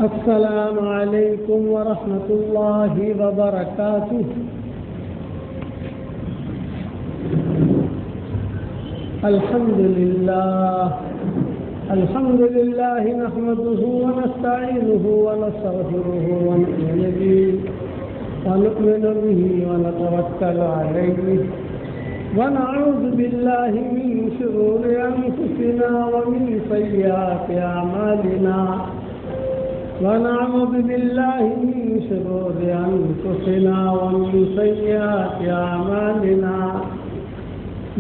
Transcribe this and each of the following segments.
السلام علیکم ورحمۃ اللہ وبرکاتہ. الحمد للہ نحمده ونستعینه ونستغفره ونؤمن به ونتوکل علیہ ونعوذ باللہ من شرور انفسنا ومن سیئات اعمالنا ونعوذ باللہ من شرور انفسنا ومن سیئات اعمالنا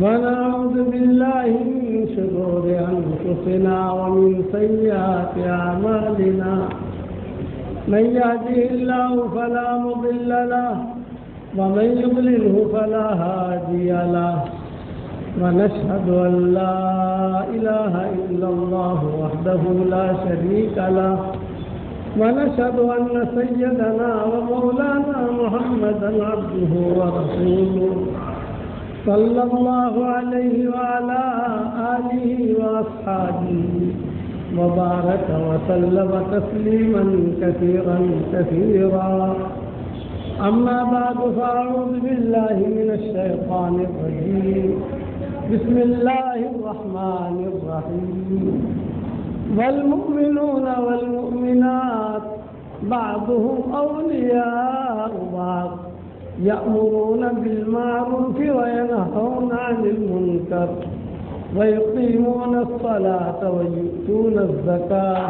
ونعوذ باللہ من شرور انفسنا ومن سیئات اعمالنا من يهده الله فلا مضل له ومن يضلله فلا هادي له ونشهد أن لا إله إلا الله وحده لا شريك له ونشهد أن سيدنا ومولانا محمدا عبده ورسوله صلى الله عليه وعلى آله وأصحابه وبارك وسلم تسليما كثيرا كثيرا. أما بعد فأعوذ بالله من الشيطان الرجيم. بسم الله الرحمن الرحيم. والمؤمنون والمؤمنات بعضهم أولياء بعض يأمرون بالمعروف وينهون عن المنكر ويقيمون الصلاة ويؤتون الزكاة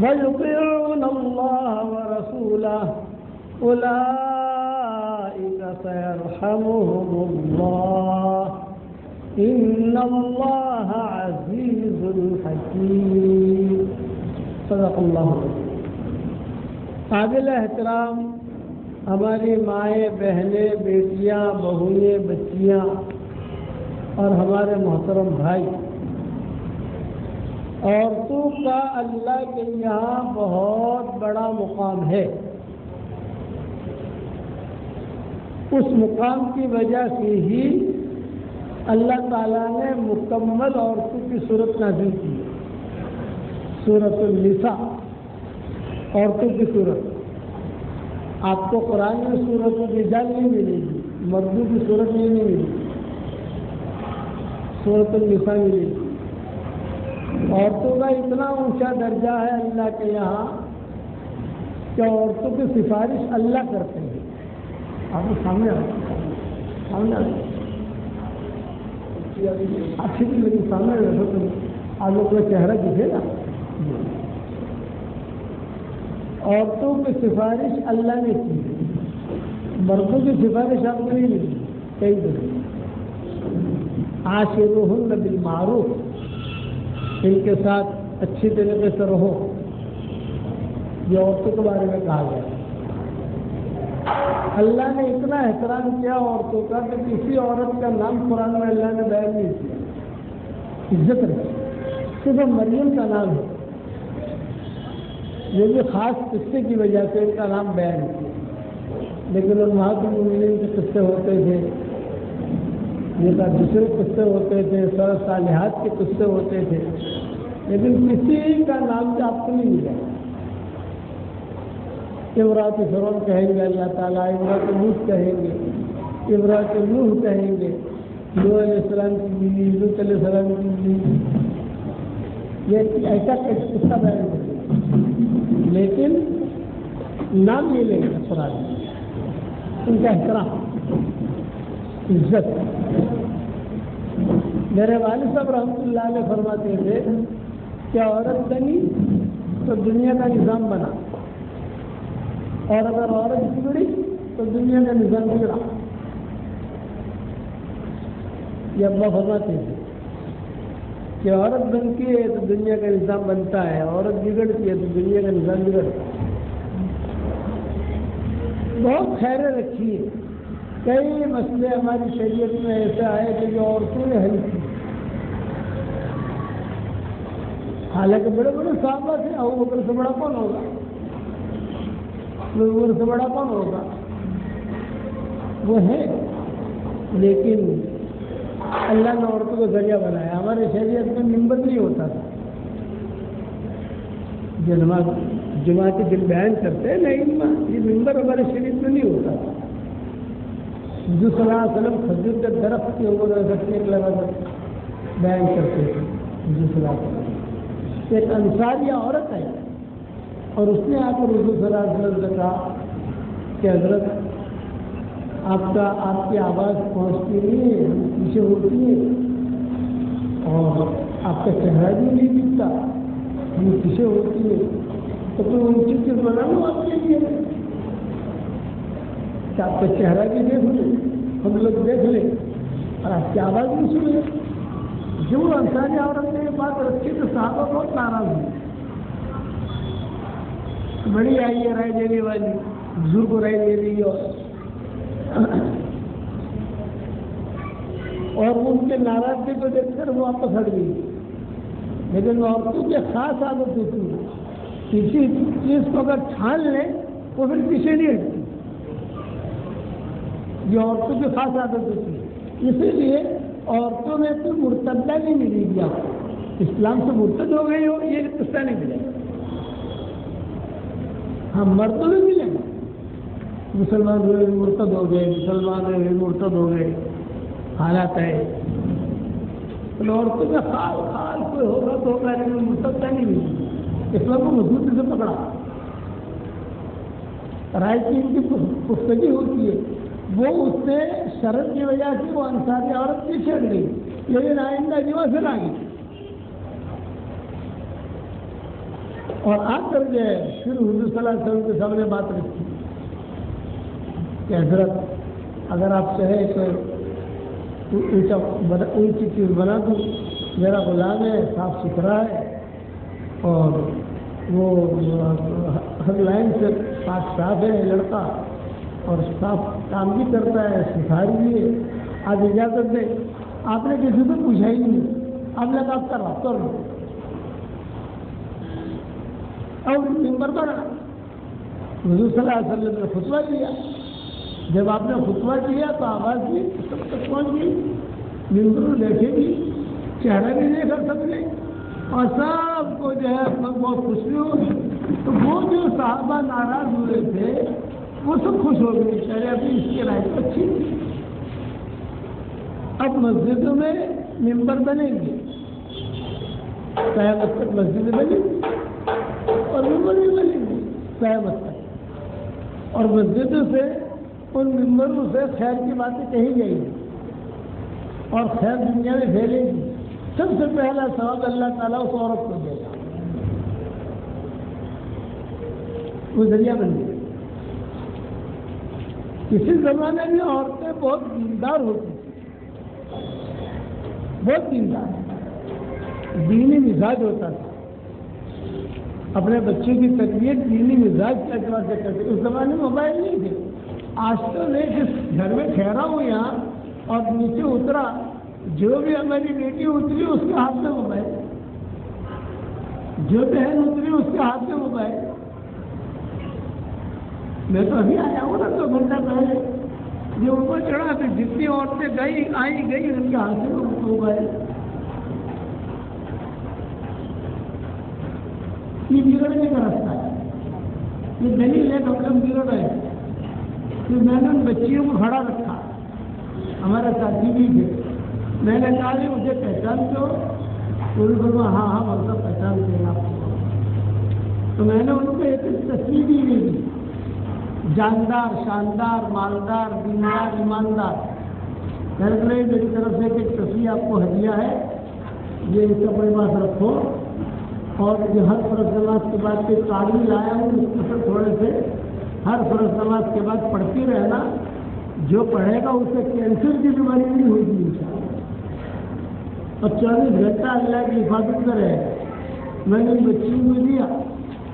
ويطيعون الله ورسوله أولئك سيرحمهم الله إن الله عزيز حكيم. صدق الله. قابل احترام ہماری مائیں، بہنیں، بیٹیاں، بہویں، بچیاں اور ہمارے محترم بھائی، عورتوں کا اللہ کے یہاں بہت بڑا مقام ہے. اس مقام کی وجہ سے ہی اللہ تعالیٰ نے مکمل عورتوں کی صورت نازل کی. سورۃ النساء، عورتوں کی صورت. آپ کو قرآن میں سورۃ الرجال نہیں ملے گی، مردوں کی صورت نہیں ملے گی، سورۃ النساء ملے گی. عورتوں کا اتنا اونچا درجہ ہے اللہ کے یہاں کہ عورتوں کی سفارش اللہ کرتے ہیں. آپ کو سامنے اچھی میری سامنے رکھو تو آپ لوگ کا چہرہ دکھے گا. عورتوں کی سفارش اللہ نے کی، مردوں کی سفارش آپ کو نہیں ملی. کئی دن عاشروہن بالمعروف، ان کے ساتھ اچھی طریقے سے رہو، یہ عورتوں کے بارے میں کہا گیا. اللہ نے اتنا احترام کیا عورتوں کا کہ کسی عورت کا نام قرآن میں اللہ نے بیان نہیں کیا. عزت رکھی، صرف مریم کا نام ہے، یہ بھی خاص قصے کی وجہ سے ان کا نام بیان کیا. لیکن امہات المؤمنین کے قصے ہوتے تھے، یہ دوسرے قصے ہوتے تھے، صالحات کے قصے ہوتے تھے، لیکن کسی کا نام بھی آپ کو نہیں ملا. امرات فرعون کہیں گے اللہ تعالیٰ، امرات لوط کہیں گے، امرات نوح کہیں گے، نوح علیہ السلام کی بیوی، لوط علیہ السلام کی بیوی، یہ ایسا قصہ بیان کریں گے، لیکن نام نہیں لیں گے قرآن میں. ان کا احترام، عزت. میرے والد صاحب رحمۃ اللہ علیہ فرماتے تھے کہ عورت بنی تو دنیا کا نظام بنا، اور اگر عورت بگڑی تو دنیا کا نظام بگڑا. یہ ابا فرماتے تھے کہ عورت بنتی ہے تو دنیا کا نظام بنتا ہے، عورت بگڑتی ہے تو دنیا کا نظام بگڑتا ہے. بہت خیریں رکھی ہے. کئی مسئلے ہماری شریعت میں ایسے آئے کہ جو عورتوں نے حل کی. حالانکہ بڑے بڑے صحابہ تھے، ابو بکر سے بڑا کون ہوگا، عمر سے بڑا کون ہوگا، وہ ہے. لیکن اللہ نے عورتوں کو ذریعہ بنایا. ہمارے شریعت میں منبر نہیں ہوتا تھا، جو نماز جمعہ کے دن بیان کرتے ہیں نہیں، یہ ممبر ہمارے شریف میں نہیں ہوتا تھا. حضور صلی اللہ علیہ وسلم کھجور کے درخت کے اوپر رکھنے کے لگا بیان کرتے تھے. حضور صلی اللہ علیہ وسلم ایک انصاریہ عورت ہے اور اس نے آ کر حضور صلی اللہ علیہ وسلم سے کہا کہ حضرت آپ کی آواز پہنچتی نہیں ہے، ہم پیچھے ہوتی ہے اور آپ کا چہرہ بھی نہیں دکھتا، ہم پیچھے ہوتی ہے، تو کوئی اونچی چیز بنا لو آپ کے لیے کہ آپ کا چہرہ بھی دیکھ لیں، ہم لوگ دیکھ لیں اور آپ کی آواز بھی سن لیں. جو انصاری عورت نے یہ بات رکھی تو صحابہ بہت ناراض ہوئی. بڑی آئی ہے رائے دینے والی، حضور کو رائے دے رہی اور ان کے ناراضگی کو دیکھ کر وہ واپس ہٹ گئی. لیکن عورتوں کی خاص عادت ہوتی ہے، کسی چیز کو اگر ٹھان لیں وہ پھر پیچھے نہیں ہٹتی. یہ عورتوں کی خاص عادت ہوتی ہے. اسی لیے عورتوں میں تو مرتدہ نہیں ملے گی آپ کو. اسلام سے مرتد ہو گئی ہو یہ قصہ نہیں ملے گا. ہم مردوں میں ملیں گے، مسلمان ہوئے مرتد ہو گئے، مسلمان ہوئے مرتد ہو گئے، حالات ہے. عورتوں کا خال کوئی ہوگا تو ہوگا، لیکن مرتدہ نہیں ملی. اسلام کو مضبوطی سے پکڑا. رائے کی ان کی پختگی ہوتی ہے، وہ اس سے شرط کی وجہ سے وہ انصاری عورت پیچھے ہٹ گئی، لیکن آئندہ جمعہ سے آ گئی. اور آ کر کے پھر حضور صلی اللہ علیہ وسلم کے سامنے بات رکھی کہ حضرت اگر آپ چاہیں تو اونچی چیز بنا دوں، میرا غلام ہے، صاف ستھرا ہے اور وہ ہر لائن سے صاف ہے لڑکا اور صاف کام بھی کرتا ہے، سکھائی بھی ہے، آپ اجازت دیں. آپ نے کسی سے پوچھا ہی نہیں، آپ نے کہا کر رہا کر لو اور ممبر پر حضور صلی اللہ علیہ وسلم نے خطبہ دیا. جب آپ نے خطبہ دیا تو آواز بھی سب تک پہنچ گئی، ممبر دیکھے گی، چہرہ بھی دیکھا سب نے اور سب کو جو ہے بہت خوشی ہوگی. تو وہ جو صحابہ ناراض ہوئے تھے وہ سب خوش ہو گئے، چہرے ابھی اس کی رائے تو اچھی تھی. اب مسجدوں میں ممبر بنیں گے، قیامت تک مسجد بنیں گی اور ممبر بھی بنیں گے قیامت تک. اور مسجدوں سے ان ممبروں سے خیر کی باتیں کہی جائیں گی اور خیر دنیا میں پھیلے گی. سب سے پہلا ثواب اللہ تعالیٰ اس عورت کو دے گا، وہ ذریعہ بن گئی. اسی زمانے میں عورتیں بہت دیندار ہوتی تھیں، بہت دیندار، دینی مزاج ہوتا تھا. اپنے بچوں کی تربیت دینی مزاج کے اعتبار سے کرتے. اس زمانے میں موبائل نہیں تھے. آج تو میں جس گھر میں ٹھہرا ہوں یہاں اور نیچے اترا، جو بھی ہماری بیٹی اتری اس کے ہاتھ میں موبائل، جو بہن اتری اس کے ہاتھ میں موبائل. میں تو ابھی آیا ہوں نا 2 گھنٹہ پہلے، جو اوپر چڑھا تو جتنی عورتیں گئی ان کے ہاتھ میں موبائل. یہ بگڑنے کا راستہ ہے، یہ دلیل ہے کہ ہم بگڑ رہے ہیں. پھر میں نے ان بچیوں کو کھڑا رکھا، ہمارے ساتھی بھی تھے. میں نے کہا کہ مجھے پہچانتے ہو؟ تو ہاں بولتا پہچانتے ہیں آپ کو. تو میں نے ان کو ایک تصویر بھی دی، جاندار، شاندار، مالدار، دیندار، ایماندار. میری طرف سے ایک تصویر آپ کو ہدیہ ہے، یہ اس کا اپنے پاس رکھو. اور جو ہر فرض نماز کے بعد کے تعلیم لایا ہوں مختصر تھوڑے سے، ہر فرض نماز کے بعد پڑھتی رہنا. جو پڑھے گا اسے کینسر کی بیماری نہیں ہوگی انشاءاللہ. اور 24 گھنٹہ اللہ کی حفاظت کرے. میں نے ان بچیوں کو دیا.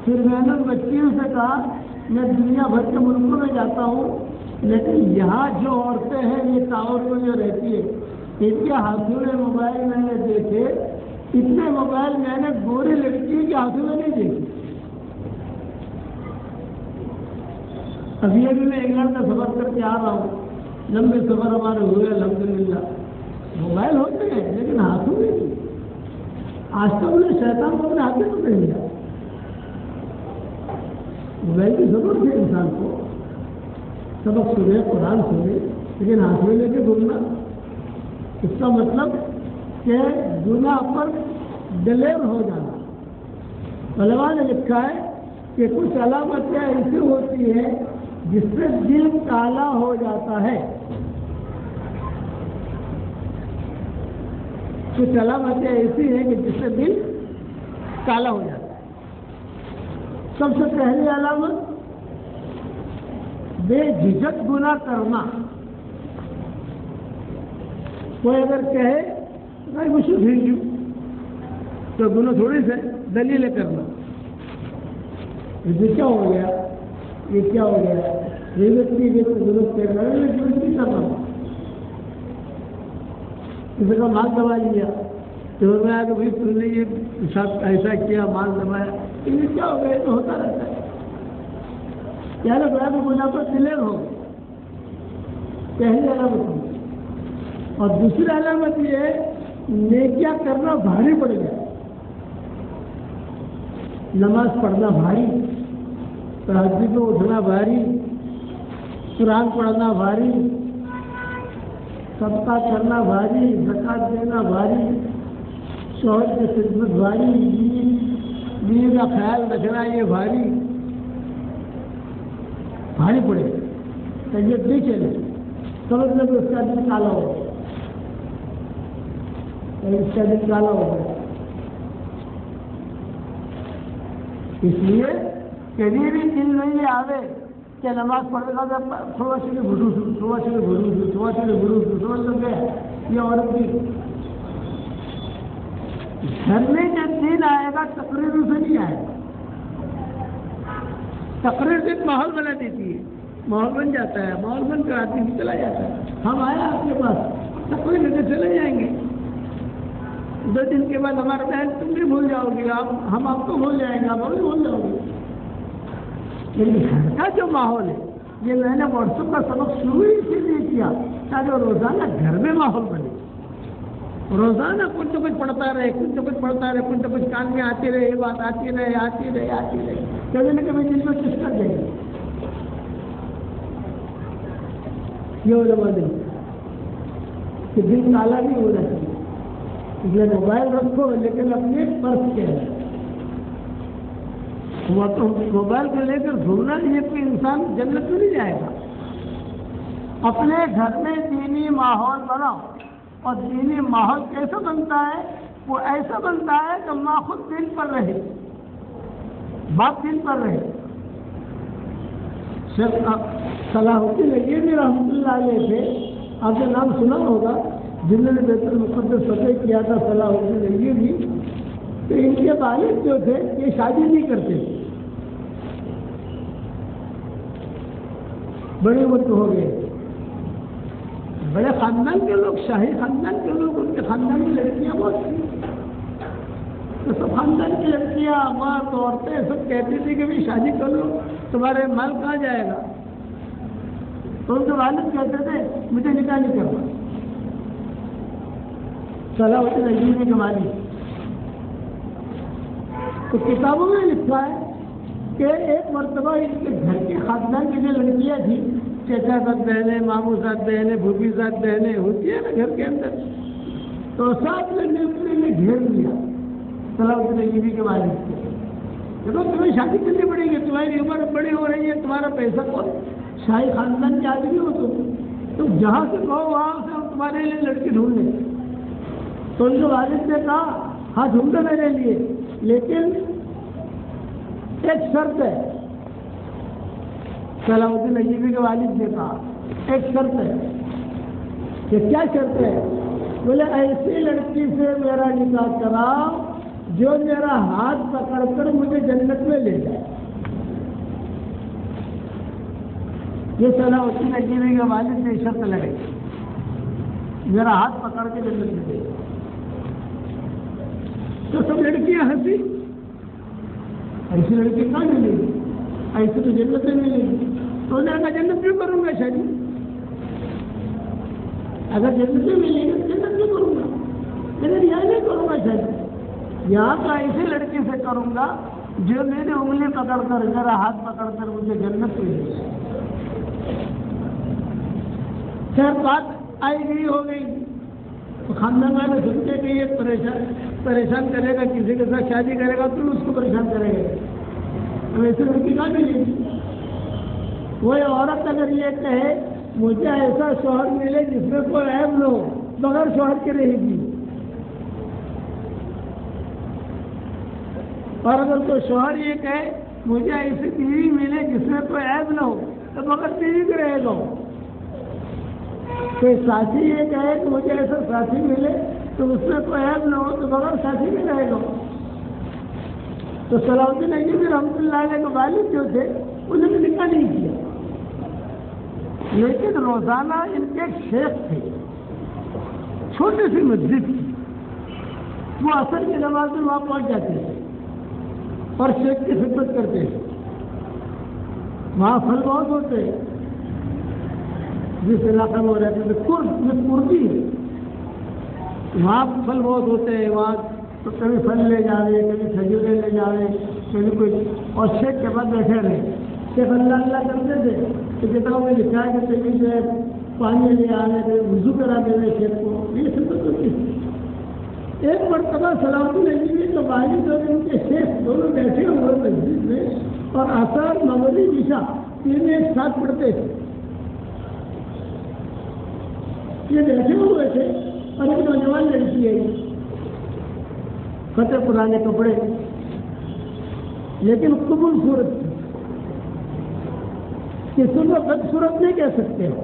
پھر میں نے ان بچیوں سے کہا میں دنیا بھر کے ملکوں میں جاتا ہوں، لیکن یہاں جو عورتیں ہیں یہ ٹاور میں جو رہتی ہے ان کے ہاتھوں میں موبائل میں نے دیکھے، اتنے موبائل میں نے گوری لڑکیوں کے ہاتھوں میں نہیں دیکھے. ابھی میں انگلینڈ کا سفر کر کے آ رہا ہوں، لمبے سفر ہمارے ہوئے الحمدللہ. موبائل ہوتے ہیں لیکن ہاتھوں میں نہیں. آج تک انہیں شیطان کو اپنے ہاتھ میں نہیں لیا. موبائل کی ضرورت ہے انسان کو، سبق سنے، قرآن سنے، لیکن ہاتھ میں لے کے گھومنا، اس کا مطلب کہ گناہ پر دلیر ہو جانا۔ علماء نے لکھا ہے کہ کچھ علامتیں ایسی ہوتی ہیں جس سے دل کالا ہو جاتا ہے، کچھ علامتیں ایسی ہیں کہ جس سے دل کالا ہو جاتا ہے۔ سب سے پہلی علامت بے جھجک گناہ کرنا۔ کوئی اگر کہے بھائی مجھے بھیجو تو گناہ تھوڑی سے دلیلیں کرنا، یہ کیا ہو گیا، یہ کیا ہو گیا، یہ ویکتی ضرورت کرنا کرنا، کسی کا مال دبا لیا تو میں آ کے بھائی تم نے یہ ساتھ ایسا کیا، مال دبایا، یہ کیا ہو گیا، یہ تو ہوتا رہتا ہے۔ کیا لگ رہا ہے کہ گناہ پر دلیر ہو، پہلی علامت ہے۔ اور دوسری علامت یہ ہے نیکیاں کرنا بھاری پڑ گیا، نماز پڑھنا بھاری، تہجد میں اٹھنا بھاری، قرآن پڑھنا بھاری، صدقہ کرنا بھاری، زکوٰۃ دینا بھاری، شوہر کی خدمت بھاری، بیوی کا خیال رکھنا یہ بھاری پڑے، طبیعت نہیں چلے، سمجھ لیں کہ اس کا دن کالا ہو گیا، اس کا دن کالا ہو گیا۔ اس لیے کبھی بھی دل نہیں آوے کہ نماز پڑھے گا تھوڑا سے گھڑو سمجھ لگ گیا یہ عورت بھی گھر میں جب دن آئے گا تقریر سے نہیں آئے گا، تقریر سے ماحول بنا دیتی ہے، ماحول بن جاتا ہے، ماحول بن کر آدمی چلا جاتا ہے، ہم آئے آپ کے پاس تقریر لے کے چلے جائیں گے، 2 دن کے بعد ہمارا بہن تم بھی بھول جاؤ گے، ہم آپ کو بھول جائیں گے، آپ بھی بھول جاؤ گے۔ لیکن گھر کا جو ماحول ہے، یہ میں نے واٹس ایپ کا سبق شروع ہی اسی لیے کیا تاکہ روزانہ گھر میں ماحول بنے، روزانہ کچھ نہ کچھ پڑھتا رہے، کچھ نہ کچھ کان میں آتی رہے، یہ بات آتی رہے، کبھی نہ کبھی دل میں کچھ کر دے گا۔ یہ علماء دل کہ دل کالا نہیں ہونا چاہیے، اس لیے موبائل رکھو لیکن اپنے پرس کے ہے، وہ تو موبائل کو لے کر گھومنا یہ کوئی انسان جنت میں نہیں جائے گا۔ اپنے گھر میں دینی ماحول بناؤ، اور دینی ماحول کیسا بنتا ہے؟ وہ ایسا بنتا ہے کہ ماں خود دین پر رہے، باپ دین پر رہے۔ شیخ صلاح الدین ایوبی رحمۃ اللہ علیہ تھے، آپ نے نام سنا ہوگا، جنہوں نے بیت المقدس فتح کیا تھا صلاح الدین ایوبی، تو ان کے والد جو تھے یہ شادی نہیں کرتے تھے، بڑے وقت ہو گئے، بڑے خاندان کے لوگ، شاہی خاندان کے لوگ، ان کے خاندان کی لڑکیاں بہت تھیں، تو سب خاندان کی لڑکیاں، مرد، عورتیں سب کہتی تھی کہ بھی شادی کر لو، تمہارے مال کہاں جائے گا؟ تو ان کے والد کہتے تھے مجھے نکاح نہیں کرنا۔ صلاح الدین ایوبی کے والد تو کتابوں میں لکھا ہے کہ ایک مرتبہ ان کے گھر کے خاندان کی جو لڑکیاں تھیں، چچا ساتھ بہنیں، ماموں ساتھ بہنیں، بھوپھی ساتھ بہنیں ہوتی ہے نا گھر کے اندر، تو ساتھ میں نے گھیر لیا صلاح الدین ایوبی کے والد کو، دیکھو تمہیں شادی کرنی پڑے گی، تمہاری عمر بڑی ہو رہی ہے، تمہارا پیسہ کون، شاہی خاندان کے آدمی ہو تم جہاں سے کہو وہاں سے ہم تمہارے لیے لڑکی ڈھونڈ لیں۔ تو ان کے والد نے کہا ہاں ڈھونڈو میرے لیے، لیکن ایک شرط ہے۔ صلاح الدین ایوبی کے والد نے کہا ایک شرط ہے، کہ کیا شرط ہے؟ بولے ایسی لڑکی سے میرا نکاح کراؤ جو میرا ہاتھ پکڑ کر مجھے جنت میں لے جائے۔ یہ صلاح الدین ایوبی کے والد نے شرط لگائی، میرا ہاتھ پکڑ کے جنت میں لے جائے۔ تو سب لڑکیاں ہنسی، ایسی لڑکی کہاں ملے گی، ایسی تو جنت میں ملے گی، تو انہوں نے کہا جنت میں کروں گا شادی، اگر جنت میں ملے گی تو جنت میں کروں گا، لیکن یہاں نہیں کروں گا شادی، یہاں تو ایسی لڑکی سے کروں گا جو میری انگلی پکڑ کر میرا ہاتھ پکڑ کر مجھے جنت میں لے جائے۔ خیر بات آئی گئی ہو گئی، خاندان والے سنتے کہ یہ پریشان کرے گا، کسی کے ساتھ شادی کرے گا تو اس کو پریشان کرے گا، ویسے لڑکی کا بھی نہیں۔ وہی عورت اگر یہ کہے مجھے ایسا شوہر ملے جس میں کوئی عیب نہ ہو، بغیر شوہر کے رہے گی، اور اگر کوئی شوہر یہ کہے مجھے ایسی بیوی ملے جس میں کوئی عیب نہ ہو تو بغیر بیوی کے رہے گا۔ کوئی ساتھی یہ کہے کہ مجھے ایسا ساتھی ملے تو اس میں کوئی عیب نہ ہو تو بغیر ساتھی میں رہے گا۔ تو صلاح الدین ایوبی رحمۃ اللہ علیہ کے والد جو تھے انہوں نے نکاح نہیں کیا، لیکن روزانہ ان کے ایک شیخ تھے، چھوٹی سی مسجد تھی، وہ عصر کی نماز میں وہاں پہنچ جاتے تھے اور شیخ کی خدمت کرتے تھے۔ وہاں پھل بہت ہوتے ہیں، جس علاقے میں رہتے تھے کردی ہے، وہاں پھل بہت ہوتے ہیں، وہاں تو کبھی پھل لے جا رہے، کبھی کھجورے لے جا رہے، کبھی کوئی، اور شیخ کے بعد بیٹھے رہے۔ شیخ اللہ کرتے تھے تو کتابوں میں لکھا ہے کہ کبھی جو ہے پانی لے آ رہے تھے، وضو کرا دے رہے شیخ کو، یہ خدمت ہوتی تھی۔ ایک مرتبہ صلاح الدین ایوبی کے والد اور ان کے شیخ دونوں بیٹھے ہوئے مسجد میں اور عصر مغرب عشاء تینوں ایک ساتھ پڑھتے تھے۔ یہ بیٹھے ہوئے تھے اور ایک نوجوان لڑکی ہے، فتح پرانے کپڑے لیکن قبول صورت تھی، کسی کو بدصورت نہیں کہہ سکتے ہو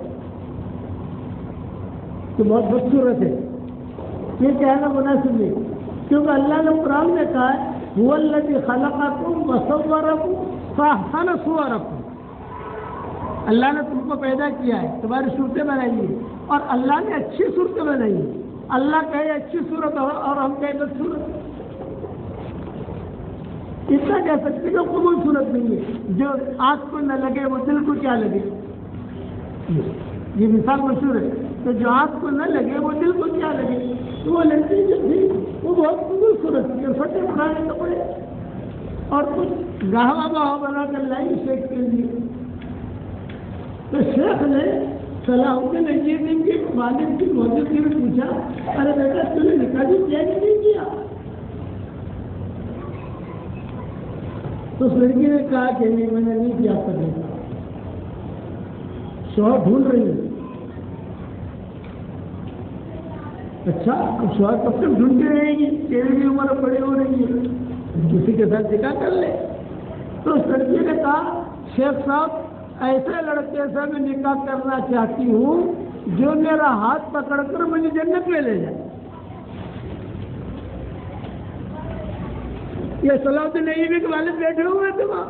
کہ بہت بدصورت ہے، یہ کہنا مناسب نہیں، کیونکہ اللہ نے قرآن میں کہا ہے هو الذی خلقکم وصورکم فاحسن صورکم، اللہ نے تم کو پیدا کیا ہے، تمہاری صورتیں بنائی ہیں اور اللہ نے اچھی صورتیں بنائی ہیں۔ اللہ کہے اچھی صورت اور ہم کہیں بدصورت، اتنا کہہ سکتے کہ قبول صورت نہیں ہے، جو آنکھ کو نہ لگے وہ دل کو کیا لگے، یہ مثال مشہور ہے، تو جو آنکھ کو نہ لگے وہ دل کو کیا لگے۔ تو وہ لڑکی جو تھی وہ بہت قبول صورت تھی اور فتح پرانے کپڑے اور کچھ گاہوا باہوا بنا کر لائی شیخ کے لیے۔ تو شیخ نے صلاح الدین ایوبی کے والد کی موجودگی میں پوچھا، ارے بیٹا تم نے نکاح بھی کیا کہ نہیں کیا؟ تو اس لڑکی نے کہا کہ نہیں، میں نے نہیں کیا، کرنے کا شوہر ڈھونڈ رہی ہے۔ اچھا اب شوہر کب تک ڈھونڈتی رہے گی، تیری بھی عمر بڑی ہو رہی ہے، کسی کے ساتھ نکاح کر لے۔ تو اس لڑکی نے کہا شیخ صاحب ایسے لڑکے سے میں نکاح کرنا چاہتی ہوں جو میرا ہاتھ پکڑ کر مجھے جنت میں لے جائے۔ یہ صلاح الدین ایوبی کے والد بیٹھے ہوئے تھے وہاں،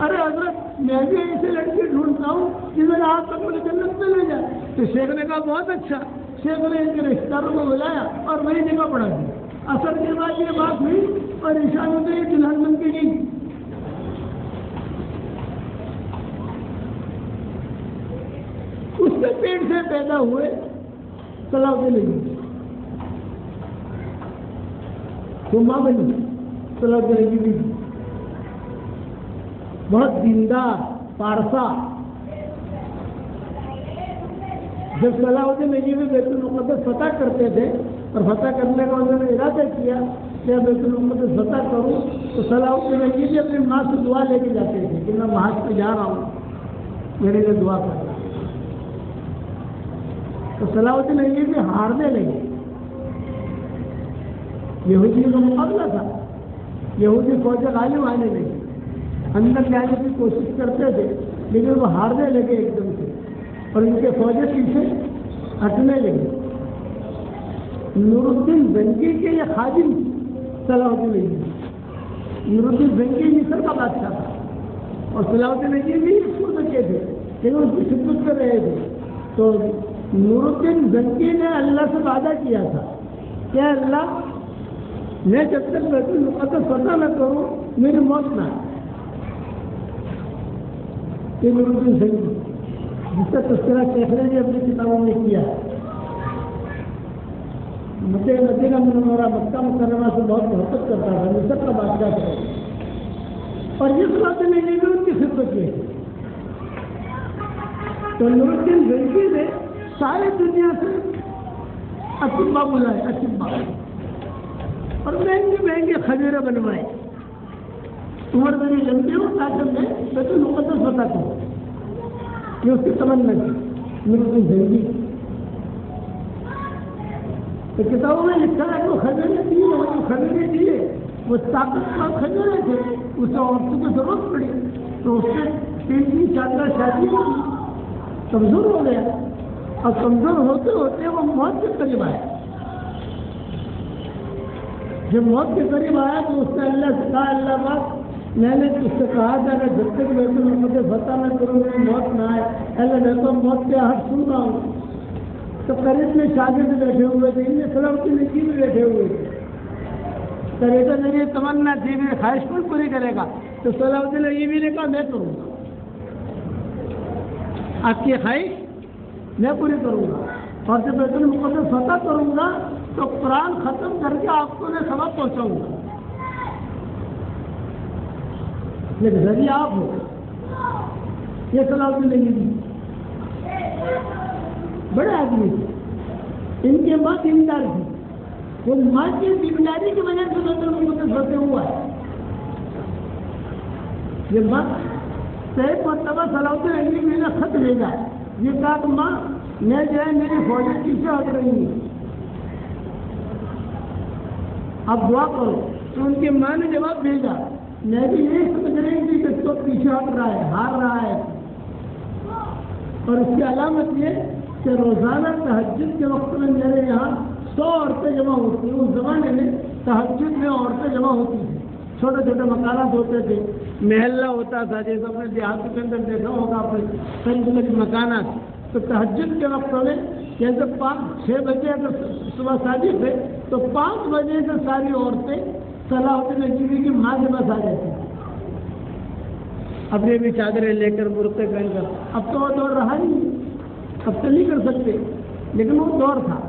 ارے حضرت میں بھی ایسے لڑکی ڈھونڈتا ہوں کہ میرا ہاتھ پکڑ کے جنت میں لے جائے۔ تو شیخ نے کہا بہت اچھا۔ شیخ نے ان کے رشتہ داروں کو بلایا اور وہی نکاح پڑھا دیا۔ عصر کے بعد یہ بات ہوئی اور عشاء میں یہ دلہن بن کے گئی۔ اس کے پیٹ سے پیدا ہوئے صلاح الدین ایوبی، وہ ماں بنی صلاح الدین ایوبی، بہت دیندار پارسا۔ جب صلاح الدین ایوبی بیت المقدس فتح کرتے تھے اور فتح کرنے کا انہوں نے ارادہ کیا کہ بیت المقدس فتح کروں، تو صلاح الدین ایوبی اپنی ماں سے دعا لے کے جاتے تھے کہ میں محاذ پہ جا رہا ہوں، میرے لیے دعا کر۔ تو صلاح الدین ایوبی ہارنے لگے، یہودیوں کا مقابلہ تھا، یہودی فوج غالب آنے لگی، اندر جانے کی کوشش کرتے تھے لیکن وہ ہارنے لگے ایک دم سے اور ان کے فوجیں پیچھے ہٹنے لگے۔ نور الدین زنگی کے یہ خادم صلاح الدین ایوبی، نور الدین زنگی مصر کا بادشاہ تھا اور صلاح الدین ایوبی اس کو کے تھے لیکن اس کی خدمت کر رہے تھے۔ تو نور الدین زنگی نے اللہ سے وعدہ کیا تھا کہ اللہ میں جب تک بیت المقدس فتح نہ کروں میری موت نہ آئے۔ یہ نور الدین زنگی جس کا تذکرہ شیخ نے اپنی کتابوں میں کیا ہے، مدینہ منورہ مکہ مکرمہ سے بہت محبت کرتا تھا، مصر کا بادشاہ تھا، اور یہ صلاح نے یہ بھی ان کی خدمت کی. تو نور الدین زنگی نے ساری دنیا سے اطباء بلائے، اطباء، اور مہنگے مہنگے خمیرے بنوائے. عمر میری لمبی ہو تاکہ میں بیت المقدس ہوتا تھا، یہ اس کی تمنا تھی نور الدین زنگی. تو کتابوں میں لکھا ہے کہ وہ خمیرے دیے، وہ جو خمیرے دیے وہ طاقتور خمیرے تھے، اسے عورتوں کی ضرورت پڑی تو اس سے 3 4 شادی ہوئی، کمزور ہو گیا، اور کمزور ہوتے ہوتے وہ موت کے قریب آیا. جب موت کے قریب آیا تو اس نے اللہ سے کہا، اللہ پاک میں نے اس سے کہا تھا کہ جب تک بیت المقدس فتح نہ کروں گی موت نہ آئے، اللہ میں تو موت کے حق سن رہا ہوں. تو قریب میں شاگرد بیٹھے ہوئے تھے، ان صلاح الدین ایوبی بھی بیٹھے ہوئے تھے. تو میری تمنا تھی، میری خواہش پر پوری کرے گا. تو صلاح الدین ایوبی نے کہا میں کروں گا، آپ کی خواہش میں پوری کروں گا، اور جب بیت المقدس فتح کروں گا تو قرآن ختم کر کے آپ کو میں سبق پہنچاؤں گا، لیکن ذریعہ آپ ہو. یہ صلاح الدین ایوبی بڑے آدمی تھے، ان کے ماں دیندار تھی، وہ ماں کی دینداری کی وجہ سے بیت المقدس فتح ہوا ہے. یہ ماں ایک مرتبہ صلاح الدین ایوبی نے خط بھیجا، یہ کہا کہ ماں میں جو ہے میری فوجیں پیچھے ہٹ رہی ہیں، آپ دعا کرو. تو ان کی ماں نے جواب بھیجا، میں بھی یہی سمجھ رہی تھی کہ تو پیچھے ہٹ رہا ہے، ہار رہا ہے. اور اس کی علامت یہ کہ روزانہ تہجد کے وقت میں میرے یہاں 100 عورتیں جمع ہوتی ہیں. اس زمانے میں تہجد میں عورتیں جمع ہوتی تھیں، چھوٹے چھوٹے مکانات ہوتے تھے، محلہ ہوتا تھا، جیسے اپنے دیہات کے اندر دیکھا ہوگا اپنے قریب مکانات. تو تہجد کے وقت میں جیسے 5-6 بجے اگر صبح شادی تھے تو 5 بجے سے ساری عورتیں صلاح الدین ایوبی کی ماں کے پاس آ جاتی تھیں، اپنی بھی چادریں لے کر، برقعے پہن کر. اب تو وہ دور رہا نہیں، اب تو نہیں کر سکتے، لیکن وہ دور تھا.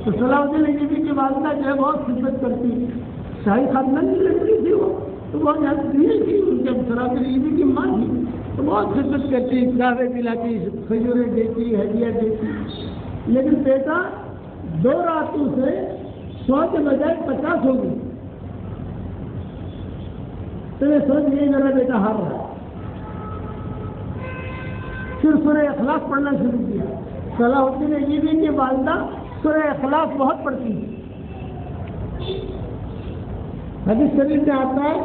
تو صلاح الدین ایوبی کی والدہ جو ہے بہت خدمت کرتی، شاہی خاندان کی لڑکی تھی، وہ تو بہت زیادہ تھی، ان کے صلاح الدین ایوبی کی ماں تھی تو بہت خدمت کرتی، کعبے پلاتی، کھجوریں دیتی، ہدیہ دیتی. لیکن بیٹا 2 راتوں سے 100 کے بجائے 50 ہو گئی. تو یہ سوچ یہ میرا بیٹا ہار رہا ہے. پھر سورہ اخلاص پڑھنا شروع کیا. صلاح الدین ایوبی کی والدہ سورہ اخلاص بہت پڑھتی ہے. حدیث شریف میں آتا ہے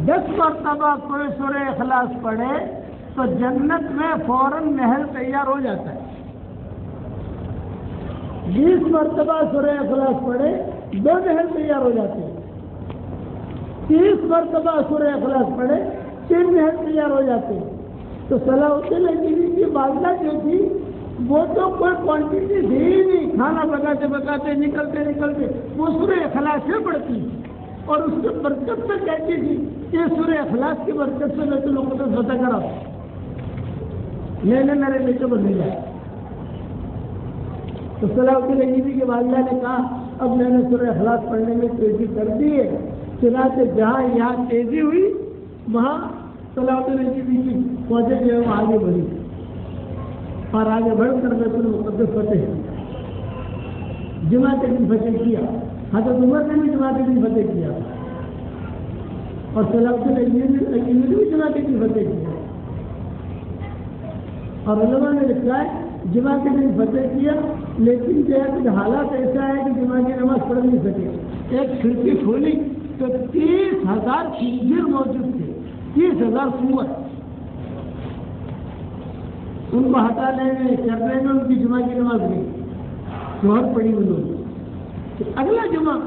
10 مرتبہ کوئی سورہ اخلاص پڑھے تو جنت میں فوراً محل تیار ہو جاتا ہے. 20 مرتبہ سورہ اخلاص پڑھے 2 محل تیار ہو جاتے ہیں. 30 مرتبہ سورہ اخلاص پڑھے 3 محل تیار ہو جاتے ہیں. تو صلاح الدین ایوبی کی والدہ جو تھی وہ تو کوئی کوانٹٹی تھی ہی نہیں، کھانا پکاتے پکاتے نکلتے وہ سورہ اخلاص سے پڑھتی اور اس کے برکت سے کہتی تھی کہ سورہ اخلاص کی برکت سے بیت المقدس فتح کرا. میں نے میرے بیٹے کو بھیجا. تو صلاح الدین ایوبی کی والدہ نے کہا اب میں نے سورہ اخلاص پڑھنے میں تیزی کر دی ہے. چنانچہ جہاں یہاں تیزی ہوئی وہاں صلاح الدین ایوبی کی فوجیں جو ہے وہ آگے بڑھی اور آگے بڑھ کر بیت المقدس فتح جمعہ کے دن فتح کیا. حضرت عمر نے بھی جمعہ کے دن فتح کیا اور صلاح الدین ایوبی نے بھی جمعہ کے دن فتح کیا. اور علماء نے لکھا ہے جمعہ کے دن فتح کیا، لیکن جو ہے کچھ حالات ایسا ہے کہ جمعہ کی نماز پڑھ نہیں سکے. ایک کھڑکی کھولی تو 30,000 خنزیر موجود تھے، 30,000 سور. ان کو ہٹانے میں کرنے میں ان کی جمعہ کی نماز گئی، جوہر پڑھی انہوں نے. اگلا جمعہ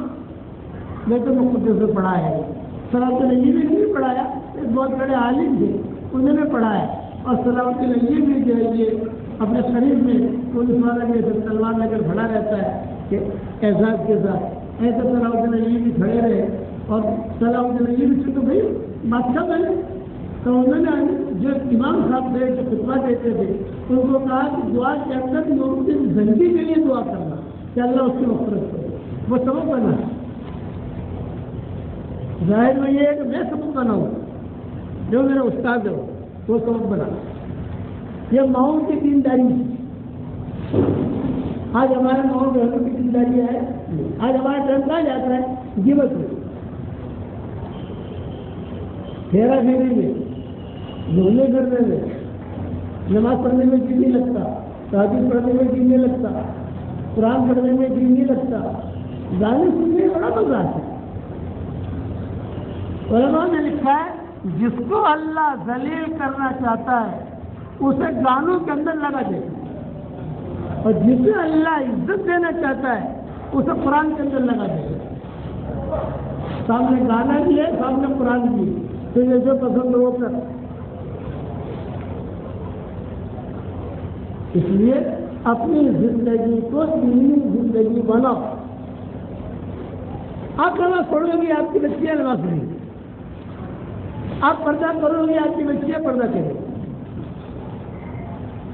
بیت المقدس میں پڑھا ہے. صلاح الدین ایوبی نے بھی پڑھایا، ایک بہت بڑے عالم تھے انہوں نے پڑھایا. اور صلاح الدین ایوبی جو ہے یہ اپنے قریب میں پولیس والا جیسے تلوار لے کر کھڑا رہتا ہے کہ اعزاز کے ساتھ ایسے صلاح الدین ایوبی کھڑے رہے. اور صلاح الدین ایوبی سے تو بھائی بادشاہ بنے. تو انہوں نے جو امام صاحب تھے جو خطبہ دیتے تھے ان کو کہا کہ دعا کے اندر نور الدین زنگی کے لیے دعا کرنا کہ اللہ اس کی مغفرت کرے. وہ سبب بنا. ظاہر میں یہ ہے کہ میں سبب بنا ہوں، جو میرا استاد ہے وہ سبب بنا. یہ ماؤں کی دینداری. آج ہمارے ماؤں بہنوں کی دینداری ہے. آج ہمارا ٹائم کہاں جاتا ہے؟ جیوت میں، پھیرا پھیری میں، گھومنے پھرنے میں، نماز پڑھنے میں جی نہیں لگتا، تہجد پڑھنے میں جی نہیں لگتا، قرآن پڑھنے میں جی نہیں لگتا، گانے سننے میں بڑا مزہ آتا ہے. علماء نے لکھا ہے جس کو اللہ ذلیل کرنا چاہتا ہے اسے گانوں کے اندر لگا دے، اور جسے اللہ عزت دینا چاہتا ہے اسے قرآن کے اندر لگا دے. سامنے گانا بھی ہے، سامنے قرآن بھی ہے، تو یہ جو پسند ہو کر. اس لیے اپنی زندگی کو دینی زندگی بناؤ. آپ نماز پڑھو گی آپ کی بچیاں نماز پڑھیں گی، آپ پردہ کرو گی آپ کی بچیاں پردہ کریں گی،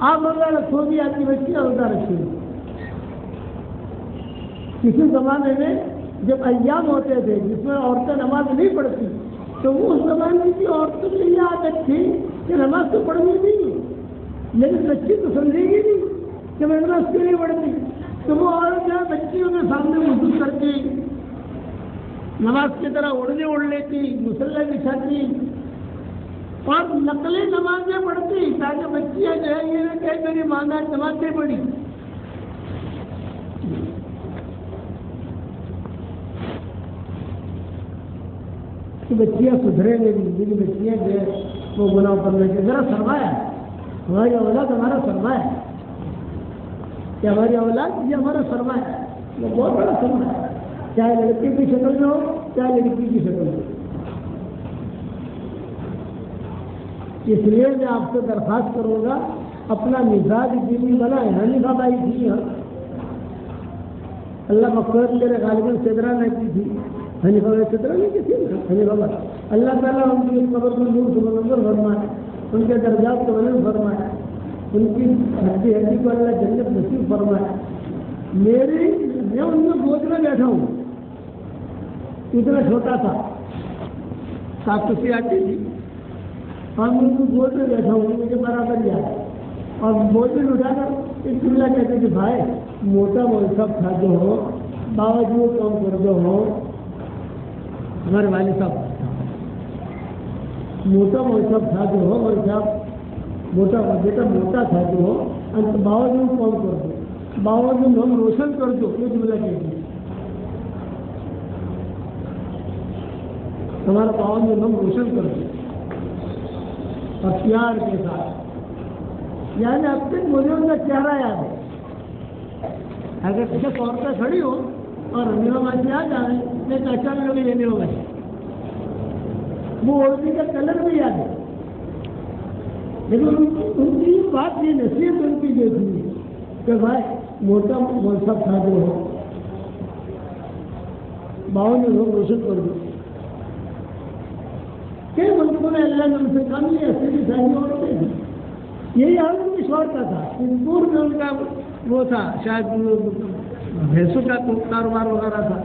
آپ روزہ رکھو گی آپ کی بچیاں روزہ رکھیں گی. کسی زمانے میں جب ایام ہوتے تھے جس میں عورتیں نماز نہیں پڑھتی تو وہ اس زمانے کی عورتوں کی یہ عادت تھی کہ نماز تو پڑھنی نہیں، لیکن بچی تو سمجھے گی نہیں کہ میں نماز کیوں نہیں پڑھتی. تو وہ عورت جو ہے بچیوں کے سامنے وضو کرتی، نماز کی طرح اڑنے اڑ لیتی، مصلی بچھاتی اور نقلی نمازیں پڑھتی تاکہ بچیاں جو ہے یہ نہ کہ میری ماں نے نماز نہیں پڑھی. بچیاں سدھریں گے، میری بچیاں جو ہے وہ گناہ کرنے کے ذرا سرمایہ ہے. ہماری اولاد ہمارا سرمایہ ہے کہ ہماری اولاد یہ ہمارا سرمایہ ہے، وہ بہت بڑا سرمایہ ہے، چاہے لڑکی کی شکل میں ہو چاہے لڑکی کی شکل میں. اس لیے میں آپ سے درخواست کروں گا اپنا مزاج دینی بنائے. حنیفہ بھائی تھی اللہ مغفرت میرے غالباً صدرہ نے کی تھی، حنیفہ بھائی صدرہ نے کی تھی. حنیفہ بھائی اللہ تعالیٰ ان کی قبر کو نور سے منور فرمائے، ان کے درجات کو بلند فرمائے، ان کی ہڈی ہڈی کو اللہ جنت نصیب فرمائے. میں ان میں گود میں بیٹھا ہوں، اتنا چھوٹا تھا، کاکسی آتی تھی اور میں ان کو گود میں بیٹھا ہوں، مجھے برابر یاد اور بوجھ اٹھا کر ایک جملہ کہتے کہ بھائی موٹا مولسب تھا جو ہو باوجود کام کر جو ہو. ہمارے والد صاحب موٹا مولسب تھا جو ہو، اور صاحب موٹا بیٹا موٹا تھا جو ہو انت باوجود کام کر دو، باوجود ہم روشن کر دو. یہ جملہ کہتے ہیں ہمارا باوجود ہم روشن کر دو اور پیار کے ساتھ. یعنی اب تک مجھے ان کا چہرہ یاد ہے. اگر کسی عورتیں کھڑی ہو اور حنیفہ بھائی سے آ جائیں میں پہچان لوگ یہ نہیں ہوگا، وہ عورتی کا کلر بھی یاد ہے. لیکن ان کی بات یہ نصیحت ان کی جو تھی کہ بھائی موٹا مولسب تھا جو ہو باوجود ہم روشن کر دو. کئی ملکوں میں اللہ نے ان سے کام لیا، ایسے بھی ساری عورتیں ہیں. یہی حال ان کی شوہر کا تھا. پور میں ان کا وہ تھا شاید بھینسوں کا کاروبار وغیرہ تھا،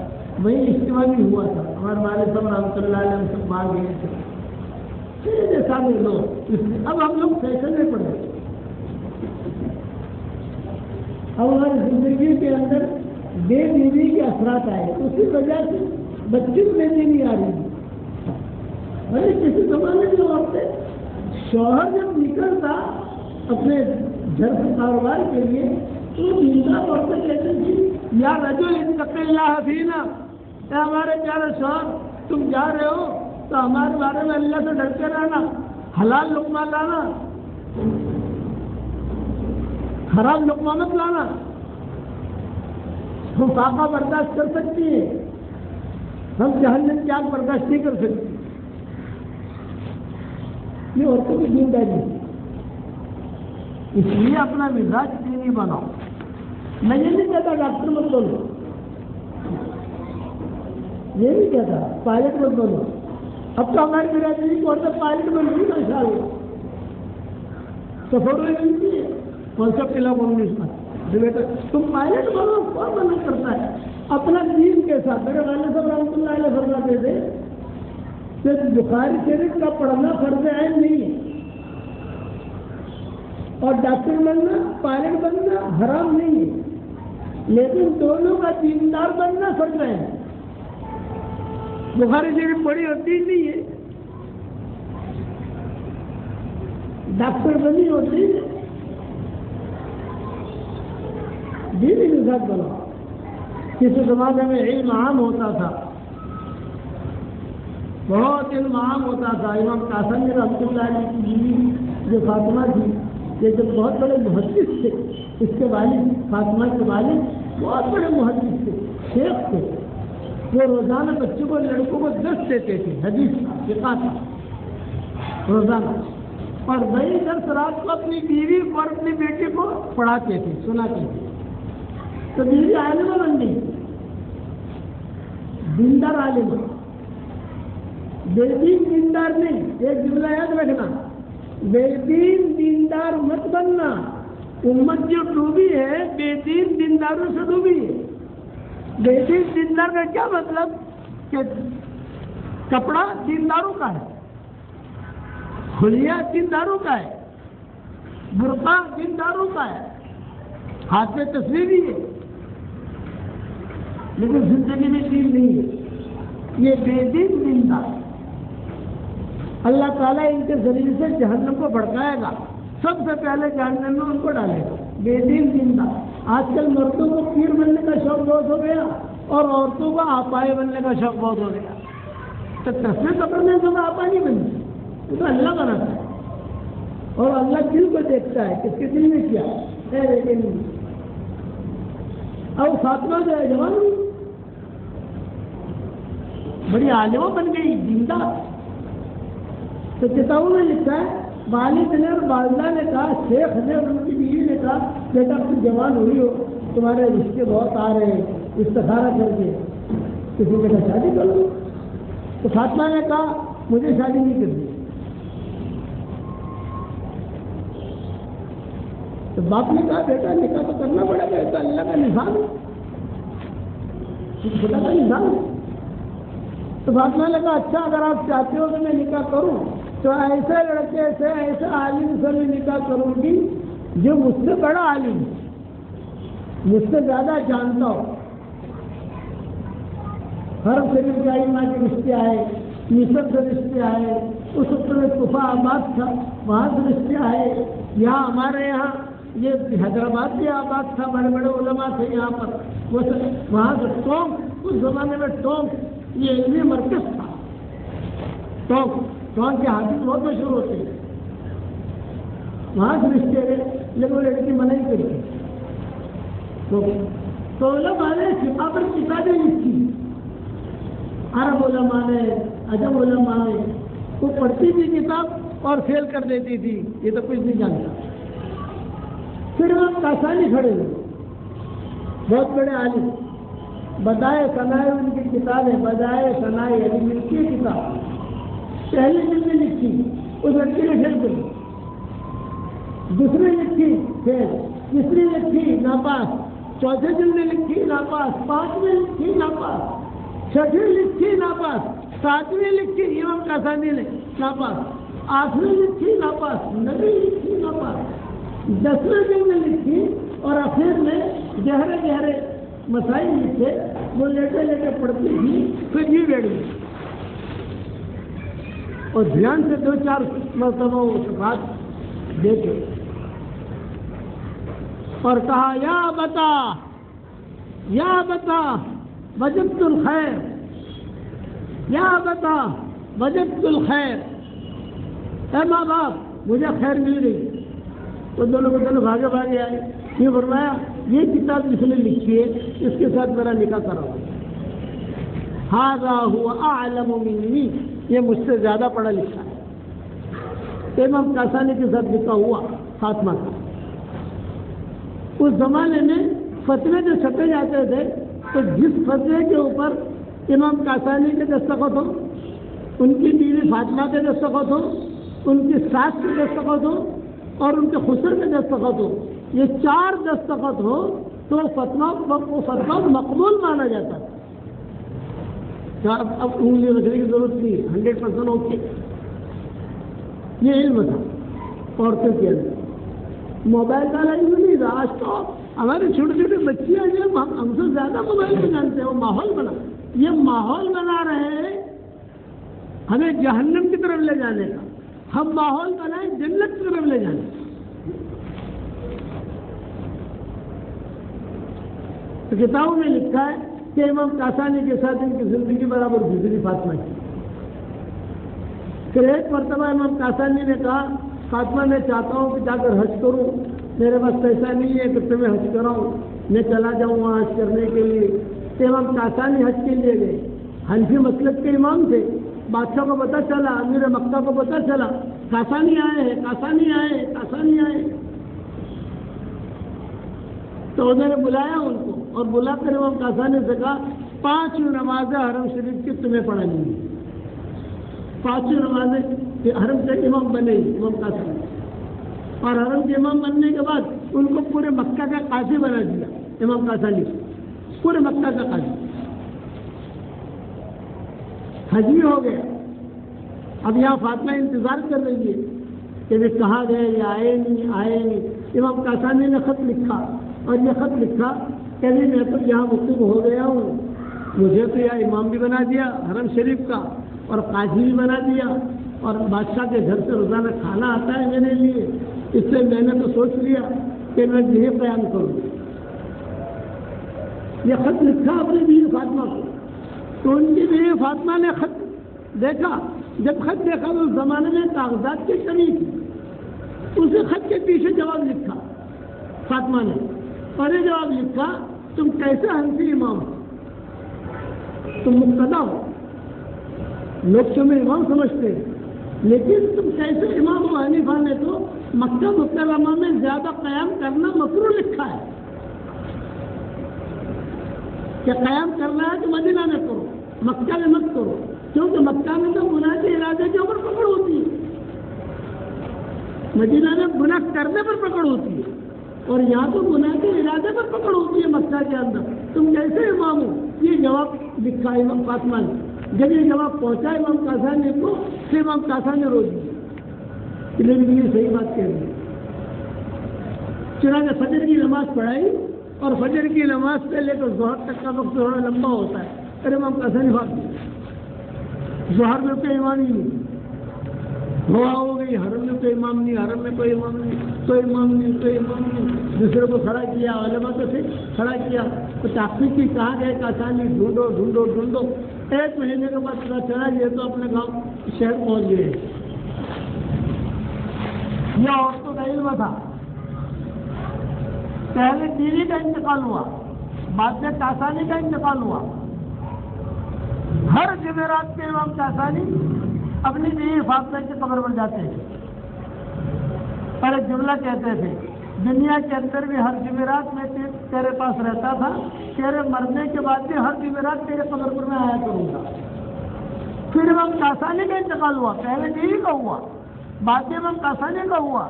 وہی اجتماع بھی ہوا تھا. ہمارے والد صاحب رحمۃ اللہ علیہ ہم سب باہر گئے تھے جیسا بھی لوگ. اب ہم لوگ فیشن میں پڑ گئے. اب ہماری زندگی کے اندر بے بیوی کے اثرات آئے، اسی وجہ سے بچی کو لینے نہیں آ رہی. ارے کسی زمانے میں عورتیں شوہر جب نکلتا اپنے گھر سے کاروبار کے لیے تو دیندار عورتیں کہتے تھی یا رجل اتق اللہ فینا، اے ہمارے پیارے شوہر تم جا رہے ہو تو ہمارے بارے میں اللہ سے ڈرتے رہنا، حلال لقمہ لانا، خراب لقمہ مت لانا. ہم فاقہ برداشت کر سکتی ہیں، ہم جہنم کی آگ برداشت نہیں کر سکتے. یہ عورتوں کی دینداری. اس لیے اپنا مزاج دینی بناؤ. میں یہ نہیں کہتا ڈاکٹر مت بنو، یہ نہیں کہتا پائلٹ مت بنو. اب تو ہماری برادری کی عورتیں پائلٹ بن گئی نا شاء اللہ. سفر میں ملتی ہے کون سا قلعہ بننے کا بیٹا تم پائلٹ بنو، کون منع کرتا ہے؟ اپنا دین کے ساتھ میرے والد صاحب رحمۃ اللہ علیہ فرماتے تھے کہ بخاری شریف کا پڑھنا فرض عین نہیں ہے، اور ڈاکٹر بننا پائلٹ بننا حرام نہیں ہے، لیکن دونوں کا دیندار بننا فرض ہے۔ بخاری شریف پڑھی ہوتی نہیں ہے، ڈاکٹر بنی ہوتی ہے، دینی کے ساتھ بنا۔ کسی زمانے میں علم عام ہوتا تھا، بہت علم عام ہوتا تھا۔ امام قاسم رحمۃ اللہ علیہ کی بیوی جو فاطمہ تھی، یہ جو بہت بڑے محدث تھے، اس کے والد فاطمہ کے والد بہت بڑے محدث تھے، شیخ تھے۔ وہ روزانہ بچوں کو لڑکوں کو 10 دیتے تھے، حدیث فقہ کا روزانہ، اور وہی 10 رات کو اپنی بیوی اور اپنی بیٹی کو پڑھاتے تھے، سناتے تھے۔ تو بیوی عالمہ بن گئی، دیندار عالمہ، بے دین دیندار نہیں۔ ایک جملہ یاد رکھنا، بے دین دیندار مت بننا۔ امت جو ڈوبی ہے بے دین دینداروں سے ڈوبی ہے۔ بے دین دیندار کا کیا مطلب کہ کپڑا دینداروں کا ہے، خلیا دینداروں کا ہے، برقع دینداروں کا ہے، ہاتھ میں تصویر بھی ہے، لیکن زندگی میں دین نہیں ہے۔ یہ بے دین دیندار، اللہ تعالیٰ ان کے ذریعے سے جہنم کو بھڑکائے گا، سب سے پہلے جہنم میں ان کو ڈالے گا۔ بے دین دیندار۔ آج کل مردوں کو پیر بننے کا شوق بہت ہو گیا، اور عورتوں کو آپائے بننے کا شوق بہت ہو گیا۔ تو تصویر پکڑنے سے تو آپا نہیں بنتی، وہ تو اللہ بناتا ہے، اور اللہ دل کو دیکھتا ہے کس کے دل میں کیا ہے۔ لیکن اب فاطمہ جو ہے جوان بڑی عالمہ بن گئی، دیندار۔ تو کتابوں میں لکھا ہے، والد نے اور والدہ نے کہا، شیخ نے اور ان کی بیوی نے کہا، بیٹا تم جوان ہوئی ہو، تمہارے رشتے بہت آ رہے ہیں، استخارہ کر کے کسی کے ساتھ شادی کر لو۔ تو فاطمہ نے کہا مجھے شادی نہیں کرنی۔ تو باپ نے کہا بیٹا نکاح تو کرنا پڑے گا، تو اللہ کا نظام ہے، خدا کا نظام ہے۔ تو فاطمہ نے کہا اچھا اگر آپ چاہتے ہو کہ میں نکاح کروں تو ایسے لڑکے سے ایسے عالم سے میں نکاح کروں گی جو مجھ سے بڑا عالم، مجھ سے زیادہ جانتا ہو۔ حرم شریف کے ائمہ کے رشتے آئے، مصر سے رشتے آئے، اس وقت میں کوفہ آباد تھا وہاں سے رشتے آئے، یہاں ہمارے یہاں یہ حیدرآباد بھی آباد تھا، بڑے بڑے علماء تھے یہاں پر، وہاں سے ٹونک، اس زمانے میں ٹونک یہ علمی مرکز تھا۔ ٹونک کے حافظ بہت مشہور ہوتے ہیں، وہاں سے رشتے رہے، لیکن وہ لڑکی منع ہی کری۔ تو علماء نے فقہ پر کتابیں لکھی، عرب علماء نے، عجم علماء نے، وہ پڑھتی تھی کتاب اور فیل کر دیتی تھی، یہ تو کچھ نہیں جانتا۔ پھر ہم کاسانی کھڑے ہوئے، بہت بڑے عالم، بدائے ثنائے ان کی کتاب ہے، بدائے ثنائے یعنی ملکی کتاب، پہلی جلد میں لکھی، اس لڑکی نے فیل کر دی، دوسری لکھی فیل، تیسری لکھی ناپاس، چوتھے جلد میں لکھی ناپاس، پانچویں لکھی ناپاس، چھٹویں لکھی ناپاس، ساتویں لکھی امام کاسانی نے ناپاس، آٹھویں لکھی ناپاس، نویں لکھی ناپاس، 10ویں دن میں لکھی، اور آخر میں گہرے گہرے مسائل لکھے، وہ لیٹے لیٹے پڑھتی تھی، پھر بھی بیٹھ گئی، اور دھیان سے 2-4 مرتبہ اس بات دیکھے اور کہا یا بتا وجدت الخیر، یا بتا وجدت الخیر، اے ماں باپ مجھے خیر مل گئی۔ تو دونوں کو دونوں بھاگے بھاگے آئے، یہ فرمایا یہ کتاب جس نے لکھی ہے اس کے ساتھ میرا نکاح کراؤ، ھذا ھو اعلم منی، یہ مجھ سے زیادہ پڑھا لکھا ہے۔ امام کاسانی کے ساتھ نکاح ہوا فاطمہ کا۔ اس زمانے میں فتوے جو چھپے جاتے تھے تو جس فتوے کے اوپر امام کاسانی کے دستخط ہو، ان کی بیوی فاطمہ کے دستخط ہو، ان کی ساس کے دستخط ہو، اور ان کے خسر کے دستخط ہو، یہ 4 دستخط ہو تو وہ فتویٰ مقبول مانا جاتا تھا. اب انگلی رکھنے کی ضرورت نہیں, 100% اوکے. یہ علم تھا عورتوں کے اندر. موبائل کا علم نہیں تھا. آج تو ہمارے چھوٹے چھوٹے بچیاں جو ہم سے زیادہ موبائل میں جانتے ہیں. وہ ماحول بنا, یہ ماحول بنا رہے ہیں ہمیں جہنم کی طرف لے جانے کا. ہم ماحول بنائیں جنت کی طرف لے جانے کا. تو کتابوں میں لکھا ہے کہ امام کاسانی کے ساتھ ان کی زندگی برابر گزری فاطمہ کی. پھر ایک مرتبہ امام کاسانی نے کہا فاطمہ میں چاہتا ہوں کہ جا کر حج کروں, میرے پاس پیسہ نہیں ہے کہ تمہیں حج کراؤں, میں چلا جاؤں وہاں حج کرنے کے لیے. تو امام کاسانی حج کے لیے گئے. حنفی مسلک کے امام تھے. بادشاہ کو پتہ چلا, امیر مکہ کو پتہ چلا کاسانی آئے ہیں, کاسانی آئے, کاسانی آئے. تو انہوں نے بلایا ان کو اور بلا کر امام کاسانی سے کہا 5 نمازیں حرم شریف کی تمہیں پڑھانی ہے. 5 نمازیں حرم کے امام بنے امام کاسانی, اور حرم کے امام بننے کے بعد ان کو پورے مکہ کا قاضی بنا دیا امام کاسانی, پورے مکہ کا قاضی. حج بھی ہو گیا. اب یہاں فاطمہ انتظار کر رہی ہے کہ وہ کہاں گئے, یہ آئے نہیں. امام کاسانی نے خط لکھا اور یہ خط لکھا کہ میں تو یہاں مقیم ہو گیا ہوں, مجھے تو یہاں امام بھی بنا دیا حرم شریف کا اور قاضی بھی بنا دیا, اور بادشاہ کے گھر سے روزانہ کھانا آتا ہے میرے لیے. اس سے میں نے تو سوچ لیا کہ میں یہ بیان کروں. یہ خط لکھا اپنی بیوی فاطمہ کو. تو ان کی بیوی فاطمہ نے خط دیکھا. جب خط دیکھا تو اس زمانے میں کاغذات کی کمی تھی. اسے خط کے پیچھے جواب لکھا فاطمہ نے, اور یہ جواب لکھا تم کیسے حنفی امام ہو, تم مقتدا ہو, لوگ تمہیں امام سمجھتے ہیں, لیکن تم کیسے امام ہو. حنیفہ نے تو مکہ مکرمہ میں زیادہ قیام کرنا مکروہ لکھا ہے کہ قیام کرنا ہے تو مدینہ میں کرو, مکہ میں مت کرو, کیونکہ مکہ میں تو گناہ کے ارادے کے اوپر پکڑ ہوتی ہے, مدینہ میں گناہ کرنے پر پکڑ ہوتی ہے, اور یہاں تو گناہ کے ارادے پر پکڑ ہوتی ہے مکہ کے اندر. تم کیسے امام ہو. یہ جواب لکھا امام فاطمہ نے. جب یہ جواب پہنچا امام کاسانی کو, پھر امام کاسانی رو دیا, لیکن یہ صحیح بات کہہ رہی ہے. چنانچہ فجر کی نماز پڑھائی, اور فجر کی نماز سے لے کر ظہر تک کا وقت تھوڑا لمبا ہوتا ہے. پھر امام کاسانی بات ظہر میں کوئی امام ہی نہیں, ہوا ہو گئی, حرم میں کوئی امام نہیں, حرم میں کوئی امام نہیں, کوئی امام نہیں, کوئی امام نہیں. دوسرے کو کھڑا کیا, علماء کو سے کھڑا کیا, تو تحقیق کی کہاں گئے کاسانی, ڈھونڈو ڈھونڈو ڈھونڈو. 1 مہینے کے بعد پتا چلا یہ تو اپنے گاؤں شہر پہنچ گئے. یہ عورتوں کا علم تھا. پہلے بیوی کا انتقال ہوا, بعد میں کاسانی کا انتقال ہوا. ہر جمعرات کے امام کاسانی اپنی بیوی فاطمہ کی قبر پر جاتے ہیں اور ایک جملہ کہتے تھے, دنیا کے اندر بھی ہر جمعرات میں تیرے پاس رہتا تھا, تیرے مرنے کے بعد بھی ہر جمعرات تیرے قبر پر میں آیا کروں گا. پھر امام کاسانی کا انتقال ہوا, پہلے بیوی کا ہوا, بعد میں امام کاسانی کا ہوا.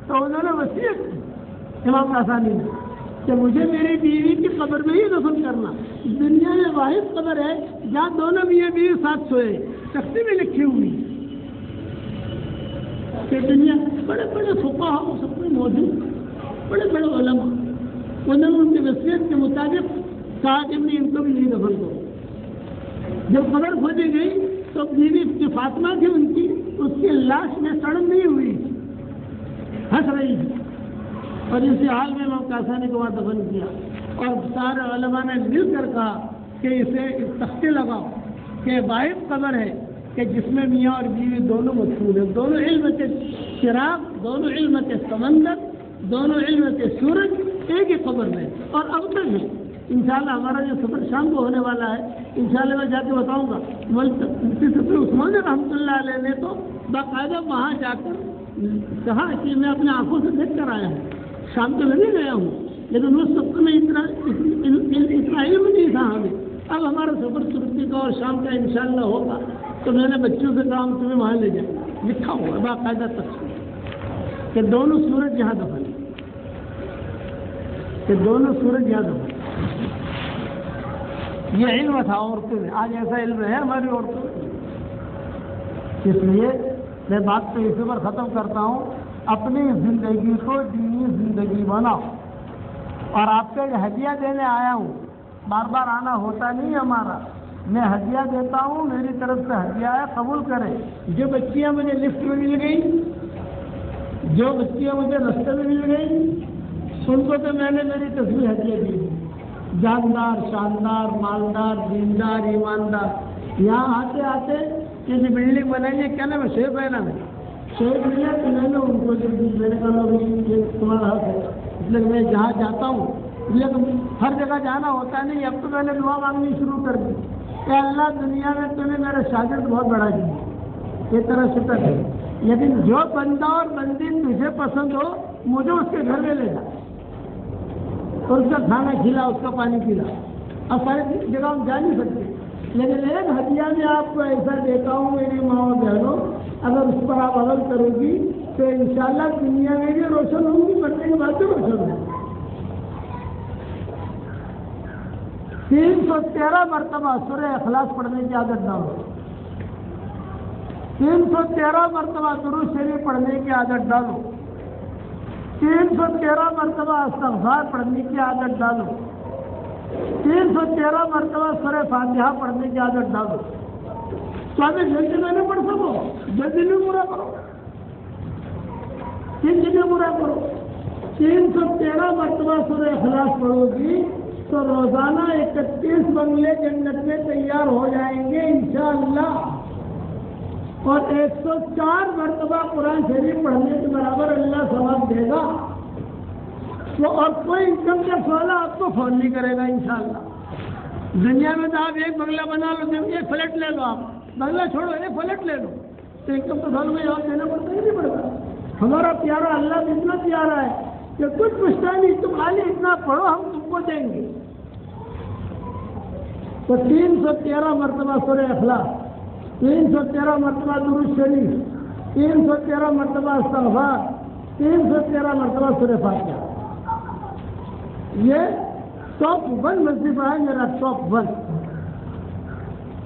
تو انہوں نے وصیت کی امام کاسانی نے کہ مجھے میری بیوی کی قبر میں ہی دفن کرنا. دنیا میں واحد قبر ہے جہاں دونوں میاں بیوی ساتھ سوئے, تختی میں لکھی ہوئی کہ دنیا بڑے بڑے فقہا سب میں موجود, بڑے بڑے علماء, انہوں نے ان کی وصیت کے مطابق کہا کہ میں ان کو بھی نہیں دفن کروں. جب قبر کھودی گئی تو بیوی کی فاطمہ تھی ان کی, اس کی لاش میں سڑن نہیں ہوئی, ہنس رہی تھی. اور اسی حال میں امام کاسانی کو وہاں دفن کیا, اور سارے علماء نے مل کر کہا کہ اسے تختے لگاؤ کہ واحد قبر ہے کہ جس میں میاں اور بیوی دونوں مدفون ہیں, دونوں علم کے چراغ, دونوں علم کے سمندر, دونوں علم کے سورج ایک ہی قبر میں. اور اب تک ہے انشاءاللہ ہمارا جو سفر شام کو ہونے والا ہے, انشاءاللہ میں جا کے بتاؤں گا. مفتی صفی عثمانی رحمۃ اللہ علیہ نے تو باقاعدہ وہاں جا کر کہا کہ میں اپنے آنکھوں سے دیکھ کر آیا ہوں, شام تو میں نہیں گیا ہوں, لیکن اس سب میں اتنا علم نہیں تھا ہمیں. اب ہمارا سفر ترکی کا اور شام کا انشاءاللہ ہوگا, تو میں نے بچوں سے کہا ہم تمہیں وہاں لے جائیں. لکھا ہوا باقاعدہ تفصیل کہ دونوں سورج یہاں دفن. کہ دونوں سورج یاد ہو. یہ علم تھا عورتوں میں. آج ایسا علم ہے ہماری عورتوں میں. اس لیے میں بات کو اسی پر ختم کرتا ہوں. اپنی زندگی کو دینی زندگی بناؤ. اور آپ کو ہدیہ دینے آیا ہوں. بار بار آنا ہوتا نہیں ہمارا. میں ہدیہ دیتا ہوں, میری طرف سے ہدیہ ہے, قبول کریں. جو بچیاں مجھے لفٹ میں مل گئی, جو بچیاں مجھے رستے میں مل گئی, ان کو تو میں نے میری تصویر ہدیہ دی. جاندار, شاندار, مالدار, دیندار, ایماندار. یہاں آتے آتے یہ بلڈنگ بنائی ہے, کیا نام ہے, شیخ ہے نام ہے, شیخ ملے تو میں نے ان کو میں نے کہا یہ تمہارا حق ہے. اس لیے میں جہاں جاتا ہوں, لیکن ہر جگہ جانا ہوتا نہیں. اب تو میں نے دعا مانگنی شروع کر دی کہ اللہ دنیا میں تو نے میرا شاگرد بہت بڑا دیا, یہ طرح شکر ہے. لیکن جو بندہ اور بندی تجھے پسند ہو, مجھے اس کے گھر میں لے جا اور اس کا کھانا کھلا, اس کا پانی پلا. اب ساری جگہ ہم جا نہیں سکتے, لیکن ایک ہدیہ میں آپ کو ایسا دیتا ہوں میری ماں اور بہنوں, اگر اس پر آپ عمل کرو گی تو انشاءاللہ دنیا میں بھی روشن ہوں گی, مرنے کے بعد بھی روشن ہوں گی. 313 مرتبہ سورہ اخلاص پڑھنے کی عادت ڈالو. 313 مرتبہ درود شریف پڑھنے کی عادت ڈالو. 313 مرتبہ استغفار پڑھنے کی عادت ڈالو. 313 مرتبہ سورہ فاتحہ پڑھنے کی عادت ڈالو. 24 گھنٹے میں نہیں پڑھ سکو, جلدی نہیں پورا کرو, 3 دن پورا کرو. 313 مرتبہ سورہ اخلاص پڑھو گی تو روزانہ 31 بنگلے جنت میں تیار ہو جائیں گے انشاءاللہ. اور 104 مرتبہ قرآن شریف پڑھنے کے برابر اللہ ثواب دے گا. تو اور کوئی انکم ٹیکس والا آپ کو فون نہیں کرے گا انشاءاللہ. دنیا میں تو آپ ایک بنگلہ بنا لو, ایک فلیٹ لے لو, آپ بنگلہ چھوڑو ایک فلیٹ لے لو, تو انکم ٹیکس والوں میں آپ دینا پڑتا ہی نہیں پڑتا. ہمارا پیارا اللہ بھی اتنا پیارا ہے کہ کچھ پوچھتا نہیں, تم خالی اتنا پڑھو ہم تم کو دیں گے. تو 313 مرتبہ سورہ اخلاص, 313 مرتبہ درود شریف, 313 مرتبہ استغفار, 313 مرتبہ سورہ فاتحہ. یہ ٹاپ 1 وظیفہ ہے میرا, ٹاپ 1.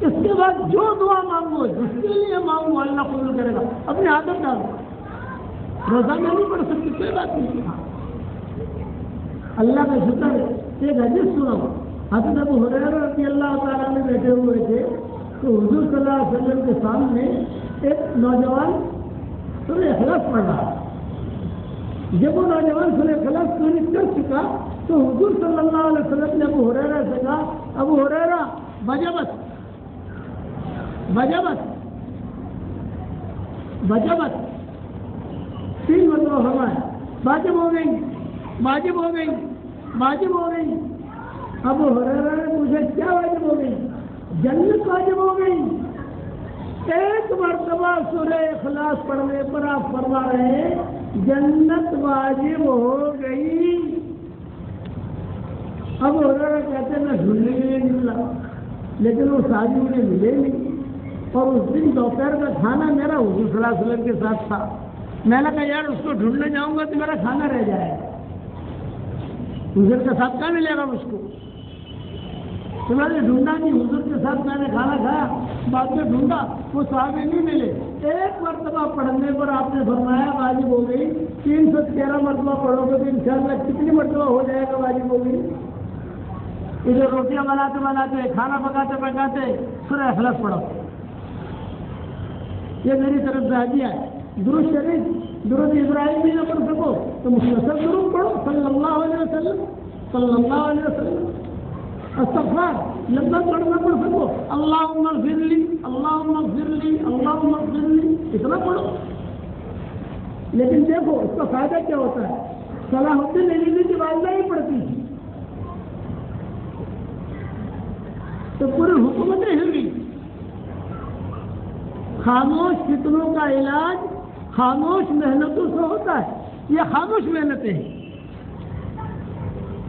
اس کے بعد جو دعا مانگو, جس کے لیے مانگو, اللہ قبول کرے گا. اپنی عادت ڈالو. روزانہ نہیں پڑھ سکتی, کوئی بات نہیں. اللہ کا شکر ہے. ایک حدیث سناؤ. حضرت ابو ہریرہ رضی اللہ تعالیٰ میں بیٹھے ہوئے تھے تو حضور صلی اللہ علیہ وسلم کے سامنے ایک نوجوان سورہ اخلاص پڑھ رہا. جب وہ نوجوان سورہ اخلاص پوری کر چکا تو حضور صلی اللہ علیہ وسلم نے ابو ہریرہ سے کہا, ابو ہریرہ وجبت وجبت وجبت. 3 مرتبہ فرمایا, واجب ہو گئی, واجب ہو گئی, واجب ہو گئی. ابو ہریرہ نے پوچھا کیا واجب ہو گئی؟ جنت واجب ہو گئی. ایک مرتبہ سورہ اخلاص پڑھنے پر آپ فرما رہے ہیں جنت واجب ہو گئی. ابو ہریرہ کہتے ہیں میں ڈھونڈنے کے لیے نکلا, لیکن وہ شادی مجھے ملے نہیں. اور اس دن دوپہر کا کھانا میرا حضور صلی اللہ علیہ وسلم کے ساتھ تھا. میں نے کہا یار اس کو ڈھونڈنے جاؤں گا تو میرا کھانا رہ جائے گا, حضور کے ساتھ کیا ملے گا مجھ کو. تو میں نے ڈھونڈا نہیں, حضور کے ساتھ میں نے کھانا کھایا, بعد میں ڈھونڈا وہ صحابی نہیں ملے. ایک مرتبہ پڑھنے پر آپ نے فرمایا واجب ہو گئی. 313 مرتبہ پڑھو گے تو انشاءاللہ کتنی مرتبہ ہو جائے گا واجب ہو گئی. ادھر روٹیاں بناتے بناتے, کھانا پکاتے پکاتے سورہ اخلاص پڑھو. یہ میری طرف سے ہدیہ ہے. درود شریف, درود ابراہیم بھی نہ پڑھ سکو تو مسلسل درود پڑھو صلی اللہ علیہ وسلم, صلی اللہ علیہ وسلم. استغفار لفظ پڑھنا پڑھ سکو, اللہم اغفر لی, اللہم اغفر لی, اللہم اغفر لی, اتنا پڑھو. لیکن دیکھو اس کا فائدہ کیا ہوتا ہے. صلاح الدین ایوبی کی والدہ ہی پڑھتی تھی تو پوری حکومتیں ہل گئی. خاموش فتنوں کا علاج خاموش محنتوں سے ہوتا ہے. یہ خاموش محنتیں ہیں.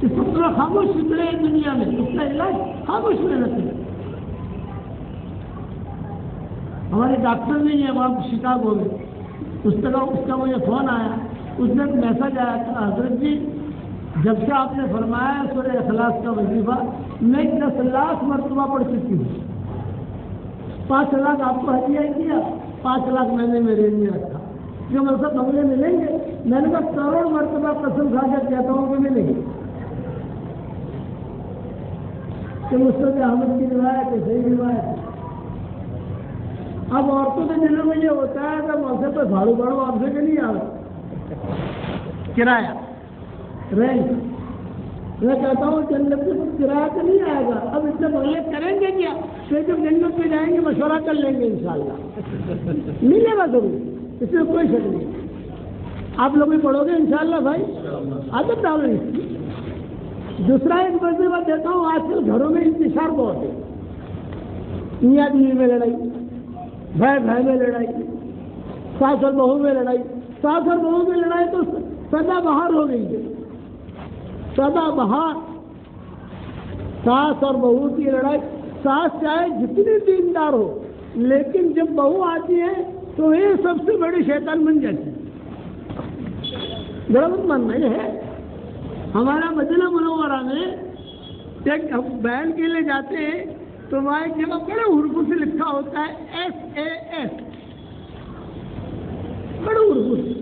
اس طرح خاموش فتنے ہیں دنیا میں, اس کا علاج خاموش محنتیں ہیں. ہمارے ڈاکٹر نہیں ہے وہاں شکاگو میں, اس کا مجھے فون آیا, اس میں ایک میسج آیا تھا, حضرت جی جب سے آپ نے فرمایا سورہ اخلاص کا وظیفہ میں 10 لاکھ مرتبہ پڑھ چکی ہوں. 5 لاکھ آپ کو ہدیہ کیا, 5 لاکھ میں نے میرے لیے رکھا. جو مطلب بنگلے ملیں گے, میں نے کہا کروڑ مرتبہ قسم کھا کر کہتا ہوں کہ ملیں گے. کہ مستد احمد کی روایت ہے, صحیح روایت ہے. اب عورتوں کے دلوں میں یہ ہوتا ہے کہ موسم پہ بھاڑو بڑھو آپ سے کہ نہیں آ رہا کرایہ رینٹ. میں کہتا ہوں جنت میں کرایہ تو نہیں آئے گا. اب اتنے بغلے کریں گے کیا؟ پھر جب جنت میں جائیں گے مشورہ کر لیں گے انشاءاللہ. ملے گا ضرور, اس میں کوئی شک نہیں. آپ لوگ بھی پڑھو گے انشاءاللہ بھائی, عادت ڈالو اس کی. دوسرا ایک وظیفہ دیتا ہوں, آج کل گھروں میں انتشار بہت ہے. میاں بیوی میں لڑائی, بھائی بھائی میں لڑائی, ساس اور بہو میں لڑائی. ساس اور بہو میں لڑائی تو سدا بہار ہو گئی ہے. سدا بہار ساس اور بہو کی لڑائی. ساس چاہے جتنی دیندار ہو, لیکن جب بہو آتی ہے تو یہ سب سے بڑی شیطان بن جاتی ہے. غلط ماننا یہ ہے. ہمارا مدینہ منورہ میں ایک بیان کے لیے جاتے ہیں تو وہاں ایک جگہ بڑے حروف سے لکھا ہوتا ہے SAS, بڑے حروف سے.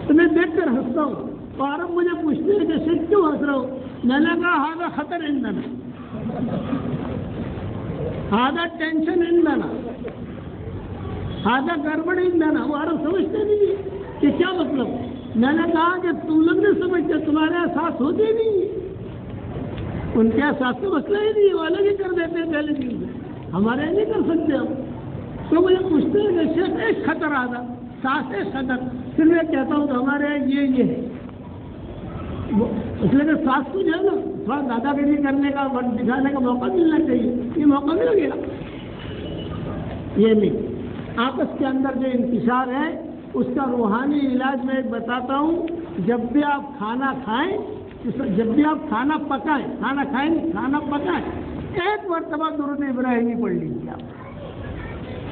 تو میں دیکھ کر ہنستا ہوں. اور اب مجھے پوچھتے ہیں کہ شیخ کیوں ہنس رہا ہو؟ میں نے کہا ہاں خطر اندنا, ہاں ٹینشن اندنا, ہاں گڑبڑ اندنا. وہ عرب سمجھتے نہیں کہ کیا مطلب. میں نے کہا کہ تم لوگ نہیں سمجھتے, تمہارے احساس ہوتے ہی نہیں. ان کے احساس کا مسئلہ ہی نہیں, وہ الگ ہی کر دیتے ہیں پہلے دن سے, ہمارے نہیں کر سکتے ہم. تو مجھے پوچھتے ہیں کہ شیخ ایک خطر آتا, ساس ایک خطر. پھر میں کہتا ہوں کہ ہمارے یہ ہے. اس لیے کہ ساس کو جو ہے نا تھوڑا دادا گیری کرنے کا, دکھانے کا موقع ملنا چاہیے. یہ موقع مل گیا. یہ نہیں, آپس کے اندر جو انتشار ہے اس کا روحانی علاج میں ایک بتاتا ہوں. جب بھی آپ کھانا کھائیں, جب بھی آپ کھانا پکائیں, کھانا کھائیں کھانا پکائیں, ایک مرتبہ درود ابراہیمی پڑھ لیجیے. آپ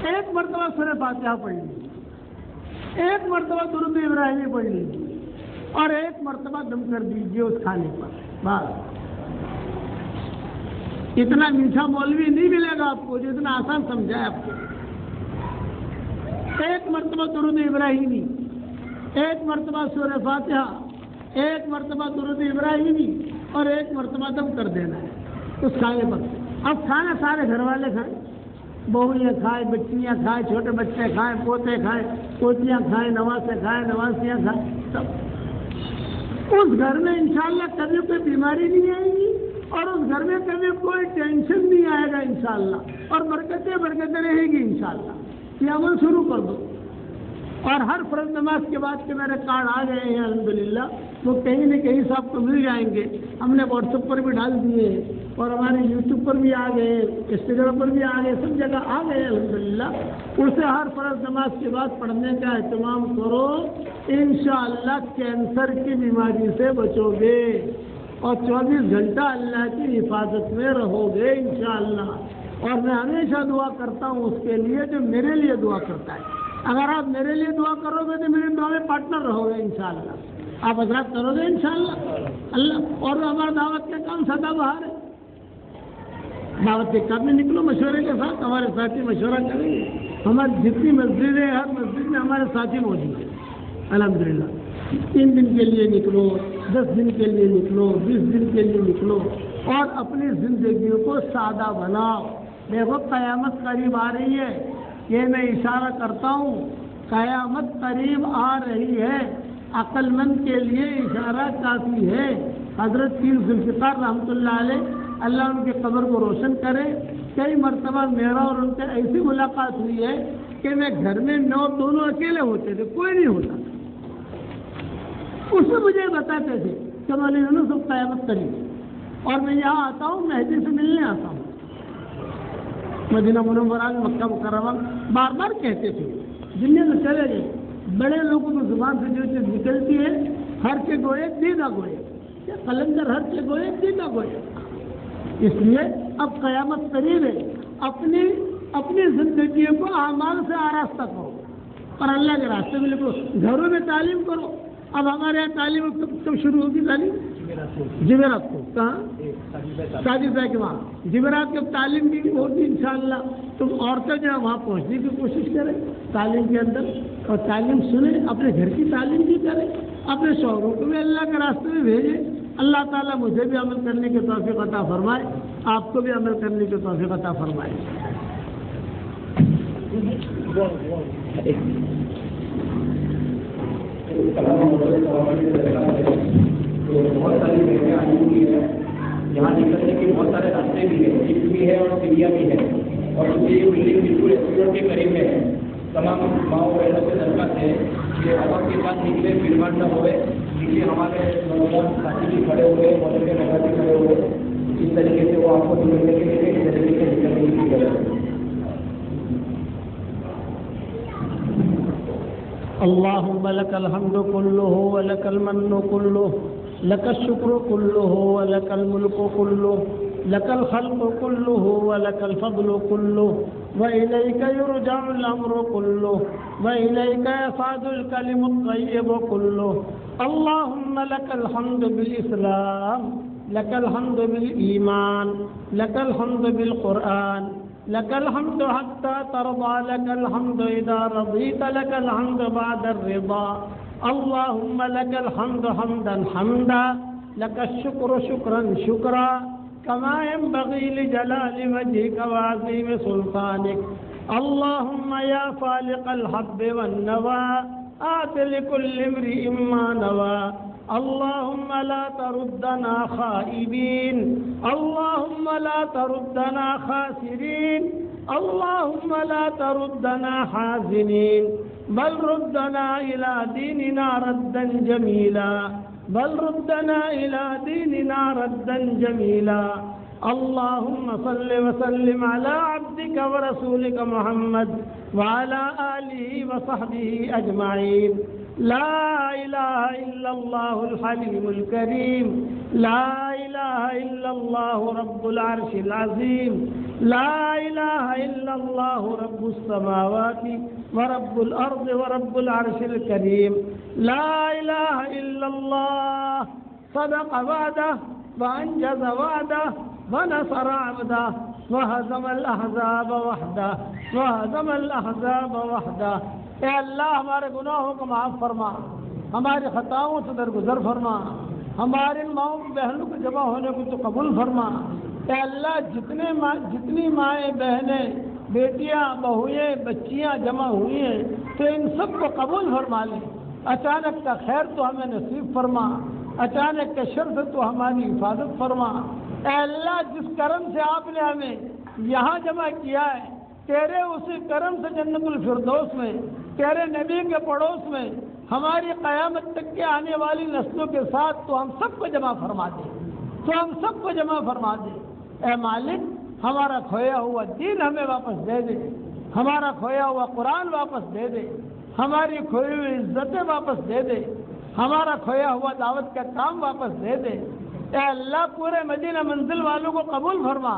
ایک مرتبہ سورہ فاتحہ پڑھ لیجیے, ایک مرتبہ درود ابراہیمی پڑھ لیجیے, اور ایک مرتبہ دم کر دیجیے اس کھانے پر. بس اتنا میٹھا مولوی نہیں ملے گا آپ کو جتنا آسان سمجھائے آپ کو. ایک مرتبہ درود ابراہیمی, ایک مرتبہ سورہ فاتحہ, ایک مرتبہ درود ابراہیمی, اور ایک مرتبہ دم کر دینا ہے اس کھانے پر. اب کھانا سارے گھر والے کھائیں, بہویاں کھائیں, بچیاں کھائیں, چھوٹے بچے کھائیں, پوتے کھائیں, پوتیاں کھائیں, نواسے کھائیں, نواسیاں کھائیں, سب. اس گھر میں انشاءاللہ کبھی کوئی بیماری نہیں آئے گی, اور اس گھر میں کبھی کوئی ٹینشن نہیں آئے گا انشاءاللہ, اور برکتیں برکتیں رہے گی انشاءاللہ. یہ عمل شروع کر دو. اور ہر فرض نماز کے بعد کے میرے کارڈ آ گئے ہیں الحمدللہ, وہ کہیں نہ کہیں سے آپ کو مل جائیں گے. ہم نے واٹس ایپ پر بھی ڈال دیے, اور ہمارے یوٹیوب پر بھی آ گئے, انسٹاگرام پر بھی آ گئے, سب جگہ آ گئے الحمدللہ. اسے ہر فرض نماز کے بعد پڑھنے کا اہتمام کرو. انشاءاللہ کینسر کی بیماری سے بچو گے, اور 24 گھنٹہ اللہ کی حفاظت میں رہو گے انشاءاللہ. اور میں ہمیشہ دعا کرتا ہوں اس کے لیے جو میرے لیے دعا کرتا ہے. اگر آپ میرے لیے دعا کرو گے تو میری دعا میں پارٹنر رہو گے انشاءاللہ. آپ حضرات کرو گے انشاءاللہ اللہ. اور ہمارا دعوت کا کام سدا بہار ہے. دعوت کے کام میں نکلو مشورے کے ساتھ, ہمارے ساتھی مشورہ کریں گے. ہماری جتنی مسجد ہے ہر مسجد میں ہمارے ساتھی موجود ہیں الحمدللہ. 3 دن کے لیے نکلو, 10 دن کے لیے نکلو, 20 دن کے لیے نکلو, اور اپنی زندگیوں کو سادہ بناؤ. دیکھو قیامت قریب آ رہی ہے, یہ میں اشارہ کرتا ہوں, قیامت قریب آ رہی ہے. عقل مند کے لیے اشارہ کافی ہے. حضرت پیر ذوالفقار رحمۃ اللہ علیہ, اللہ ان کی قبر کو روشن کرے. کئی مرتبہ میرا اور ان سے ایسی ملاقات ہوئی ہے کہ میں گھر میں دونوں اکیلے ہوتے تھے, کوئی نہیں ہوتا. اس میں مجھے بتاتے تھے کہ مولانا سب قیامت قریب, اور میں یہاں آتا ہوں, مہدی سے ملنے آتا ہوں. مدینہ منورہ میں, مکہ مکرمہ, بار بار کہتے تھے. دنیا میں چلے گئے, بڑے لوگوں کی زبان سے جو چیز نکلتی ہے, ہر کے گوئے دیدہ گوئے, یا قلندر ہر کے گوئے دیدہ گوئے. اس لیے اب قیامت قریب ہے. اپنی زندگی کو اعمال سے آراستہ کرو, اور اللہ کے راستے میں نکلو. گھروں میں تعلیم کرو, اب ہمارے یہاں تعلیم کب شروع ہوگی تعلیم؟ جمعرات کو کہاں؟ ساجد بھائی کے وہاں جمعرات کی تعلیم بھی ہوگی انشاءاللہ. تم عورتیں جو ہے وہاں پہنچنے کی کوشش کریں تعلیم کے اندر اور تعلیم سنیں, اپنے گھر کی تعلیم بھی کریں, اپنے شوہروں کو بھی اللہ کے راستے میں بھیجیں. اللہ تعالیٰ مجھے بھی عمل کرنے کی توفیق عطا فرمائے, آپ کو بھی عمل کرنے کی توفیق عطا فرمائے. بہت ساری بہنیں آئی ہوئی ہیں, یہاں نکلنے کے بہت سارے راستے بھی ہیں, لفٹ بھی ہے اور سیڑھیاں بھی ہے, اور یہ بلڈنگ بالکل ایئرپورٹ کے قریب ہے. تمام ماؤں بہنوں سے درخواست ہے کہ ہوا کے ساتھ نکلے, بھیڑ نہ ہوئے. کیونکہ ہمارے نوجوان ساتھی بھی کھڑے ہوئے, موٹر کے نگر بھی کھڑے ہوئے, اس طریقے سے وہ آپ کو نکلنے کے لیے اس طریقے سے نکلنے کی ضرورت ہے. اللهم لك الحمد كله ولك المن كله لك الشكر كله ولك الملك كله لك الخلق كله ولك الفضل كله وإليك يرجع الأمر كله وإليك يصعد الكلم الطيب كله. اللهم لك الحمد بالإسلام, لك الحمد بالإيمان, لك الحمد بالقرآن, لك الحمد حتى ترضى, لك الحمد إذا رضيت, لك الحمد بعد الرضا. اللهم لك الحمد حمدا حمدا, لك الشكر شكرا شكرا, كما ينبغي لجلال وجهك وعظيم سلطانك. اللهم يا فالق الحب والنوى, آت لكل امرئ ما نوى. اللهم لا تردنا خائبين, اللهم لا تردنا خاسرين, اللهم لا تردنا حازنين, بل ردنا إلى ديننا ردا جميلا, بل ردنا إلى ديننا ردا جميلا. اللهم صل وسلم على عبدك ورسولك محمد وعلى آله وصحبه أجمعين. لا إله إلا الله الحليم الكريم, لا إله إلا الله رب العرش العظيم, لا إله إلا الله رب السماوات ورب الأرض ورب العرش الكريم. لا إله إلا الله صدق وعده وأنجز وعده ونصر عبده وهزم الأحزاب وحده, وهزم الأحزاب وحده. اے اللہ ہمارے گناہوں کو معاف فرما, ہماری خطاؤں سے درگزر فرما, ہمارے ماؤں بہنوں کے جمع ہونے کو تو قبول فرما. اے اللہ جتنی مائیں بہنیں بیٹیاں بہویں بچیاں جمع ہوئی ہیں تو ان سب کو قبول فرما لے. اچانک کا خیر تو ہمیں نصیب فرما, اچانک کے شر سے تو ہماری حفاظت فرما. اے اللہ جس کرم سے آپ نے ہمیں یہاں جمع کیا ہے, تیرے اسی کرم سے جنت الفردوس میں تیرے نبی کے پڑوس میں ہماری قیامت تک کے آنے والی نسلوں کے ساتھ تو ہم سب کو جمع فرما دے, تو ہم سب کو جمع فرما دے. اے مالک ہمارا کھویا ہوا دین ہمیں واپس دے دے, ہمارا کھویا ہوا قرآن واپس دے دے, ہماری کھوئی ہوئی عزتیں واپس دے دے, ہمارا کھویا ہوا دعوت کا کام واپس دے دے. اے اللہ پورے مدینہ منزل والوں کو قبول فرما,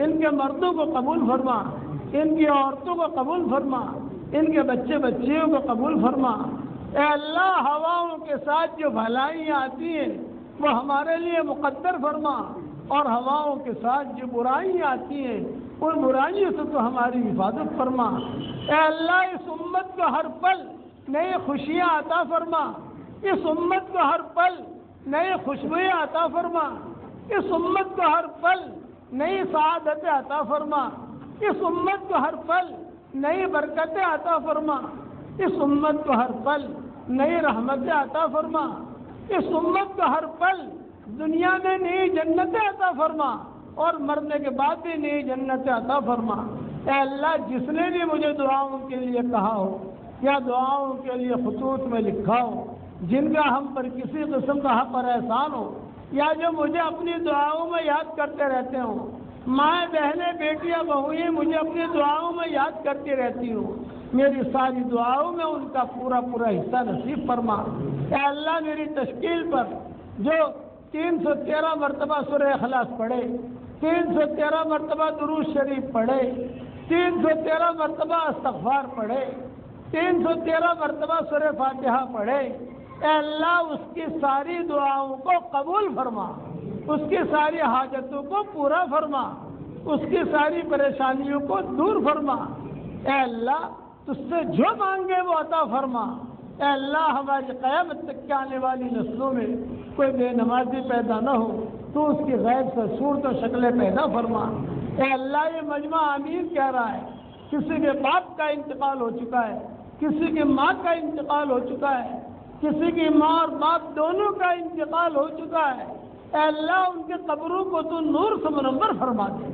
ان کے مردوں کو قبول فرما, ان کی عورتوں کو قبول فرما, ان کے بچے بچیوں کو قبول فرما. اے اللہ ہواؤں کے ساتھ جو بھلائیاں آتی ہیں وہ ہمارے لیے مقدر فرما, اور ہواؤں کے ساتھ جو برائیاں آتی ہیں ان برائیوں سے تو ہماری حفاظت فرما. اے اللہ اس امت کو ہر پل نئی خوشیاں عطا فرما, اس امت کو ہر پل نئی خوشبوئیں عطا فرما, اس امت کو ہر پل نئی سعادتیں عطا فرما, اس امت کو ہر پل نئی برکتیں عطا فرما, اس امت کو ہر پل نئی رحمتیں عطا فرما, اس امت کو ہر پل دنیا میں نئی جنتیں عطا فرما, اور مرنے کے بعد بھی نئی جنتیں عطا فرما. اے اللہ جس نے بھی مجھے دعاؤں کے لیے کہا ہو یا دعاؤں کے لیے خطوط میں لکھا ہو, جن کا ہم پر کسی قسم کا حق اور احسان ہو, یا جو مجھے اپنی دعاؤں میں یاد کرتے رہتے ہوں, مائیں بہنیں بیٹیاں بہویں مجھے اپنی دعاؤں میں یاد کرتی رہتی ہوں, میری ساری دعاؤں میں ان کا پورا حصہ نصیب فرما. اے اللہ میری تشکیل پر جو 313 مرتبہ سورہ اخلاص پڑھے, 313 مرتبہ درود شریف پڑھے, 313 مرتبہ استغفار پڑھے, 313 مرتبہ سورہ فاتحہ پڑھے, اے اللہ اس کی ساری دعاؤں کو قبول فرما، اس کی ساری حاجتوں کو پورا فرما، اس کی ساری پریشانیوں کو دور فرما۔ اے اللہ تجھ سے جو مانگے وہ عطا فرما۔ اے اللہ ہماری قیامت تک کے آنے والی نسلوں میں کوئی بے نمازی پیدا نہ ہو، تو اس کی غیب سے صورت و شکلیں پیدا فرما۔ اے اللہ یہ مجمع آمین کہہ رہا ہے، کسی کے باپ کا انتقال ہو چکا ہے، کسی کی ماں کا انتقال ہو چکا ہے، کسی کی ماں اور باپ دونوں کا انتقال ہو چکا ہے۔ اے اللہ ان کے قبروں کو تو نور سے منور فرما دے،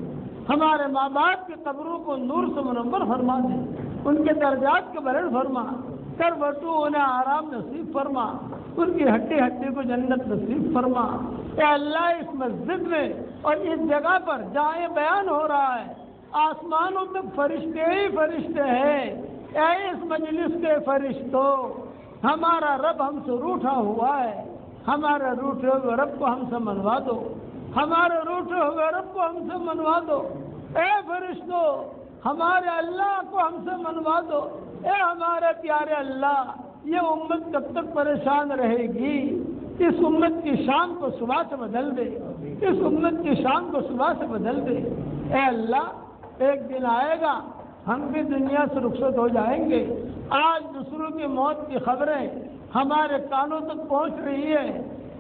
ہمارے ماں باپ کی قبروں کو نور سے منور فرما دے، ان کے درجات کو بلند فرما کر بٹو انہیں آرام نصیب فرما، ان کی ہڈی ہڈی کو جنت نصیب فرما۔ اے اللہ اس مسجد میں اور اس جگہ پر جہاں یہ بیان ہو رہا ہے آسمانوں تک فرشتے ہی فرشتے ہیں۔ اے اس مجلس کے فرشتوں، ہمارا رب ہم سے روٹھا ہوا ہے، ہمارے روٹھے ہوئے رب کو ہم سے منوا دو، ہمارے روٹھے ہوئے رب کو ہم سے منوا دو۔ اے فرشتوں ہمارے اللہ کو ہم سے منوا دو۔ اے ہمارے پیارے اللہ یہ امت کب تک پریشان رہے گی؟ اس امت کی شام کو صبح سے بدل دے، اس امت کی شام کو صبح سے بدل دے۔ اے اللہ ایک دن آئے گا ہم بھی دنیا سے رخصت ہو جائیں گے۔ آج دوسروں کی موت کی خبریں ہمارے کانوں تک پہنچ رہی ہے،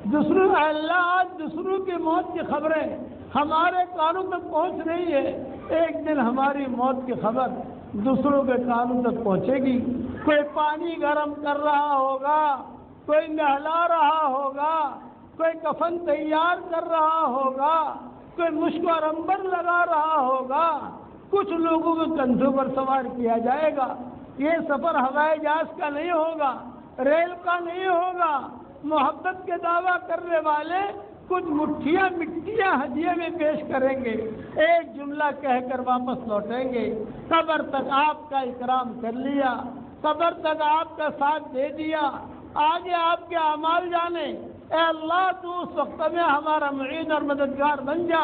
اے اللہ آج دوسروں کی موت کی خبریں ہمارے کانوں تک پہنچ رہی ہے۔ ایک دن ہماری موت کی خبر دوسروں کے کانوں تک پہنچے گی۔ کوئی پانی گرم کر رہا ہوگا، کوئی نہلا رہا ہوگا، کوئی کفن تیار کر رہا ہوگا، کوئی مشک اور عنبر لگا رہا ہوگا، کچھ لوگوں کو کندھوں پر سوار کیا جائے گا۔ یہ سفر ہوائی جہاز کا نہیں ہوگا، ریل کا نہیں ہوگا۔ محبت کے دعویٰ کرنے والے کچھ مٹھیاں مٹیاں ہدیے میں پیش کریں گے، ایک جملہ کہہ کر واپس لوٹیں گے، قبر تک آپ کا اکرام کر لیا، قبر تک آپ کا ساتھ دے دیا، آگے آپ کے اعمال جانے۔ اے اللہ تو اس وقت میں ہمارا معین اور مددگار بن جا،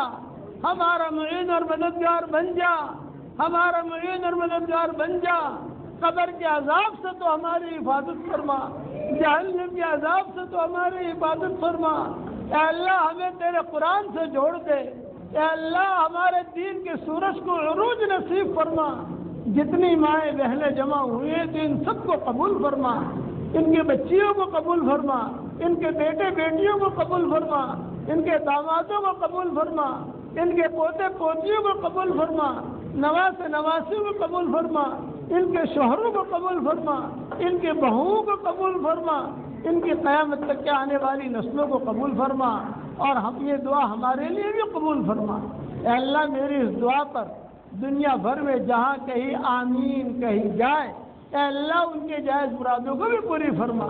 ہمارا معین اور مددگار بن جا، ہمارا معین اور مددگار بن جا۔ قبر کے عذاب سے تو ہماری حفاظت فرما، جہنم کے عذاب سے تو ہماری حفاظت فرما۔ اے اللہ ہمیں تیرے قرآن سے جوڑ دے، اے اللہ ہمارے دین کے سورج کو عروج نصیب فرما۔ جتنی مائیں بہنیں جمع ہوئی ہیں تو ان سب کو قبول فرما، ان کے بچیوں کو قبول فرما، ان کے بیٹے بیٹیوں کو قبول فرما، ان کے دامادوں کو قبول فرما، ان کے پوتے پوتیوں کو قبول فرما، نواز نواسیوں کو قبول فرما، ان کے شوہروں کو قبول فرما، ان کے بہوؤں کو قبول فرما، ان کی قیامت تک کے آنے والی نسلوں کو قبول فرما، اور ہم یہ دعا ہمارے لیے بھی قبول فرما۔ اے اللہ میری اس دعا پر دنیا بھر میں جہاں کہیں آمین کہی جائے، اے اللہ ان کے جائز مرادوں کو بھی پوری فرما۔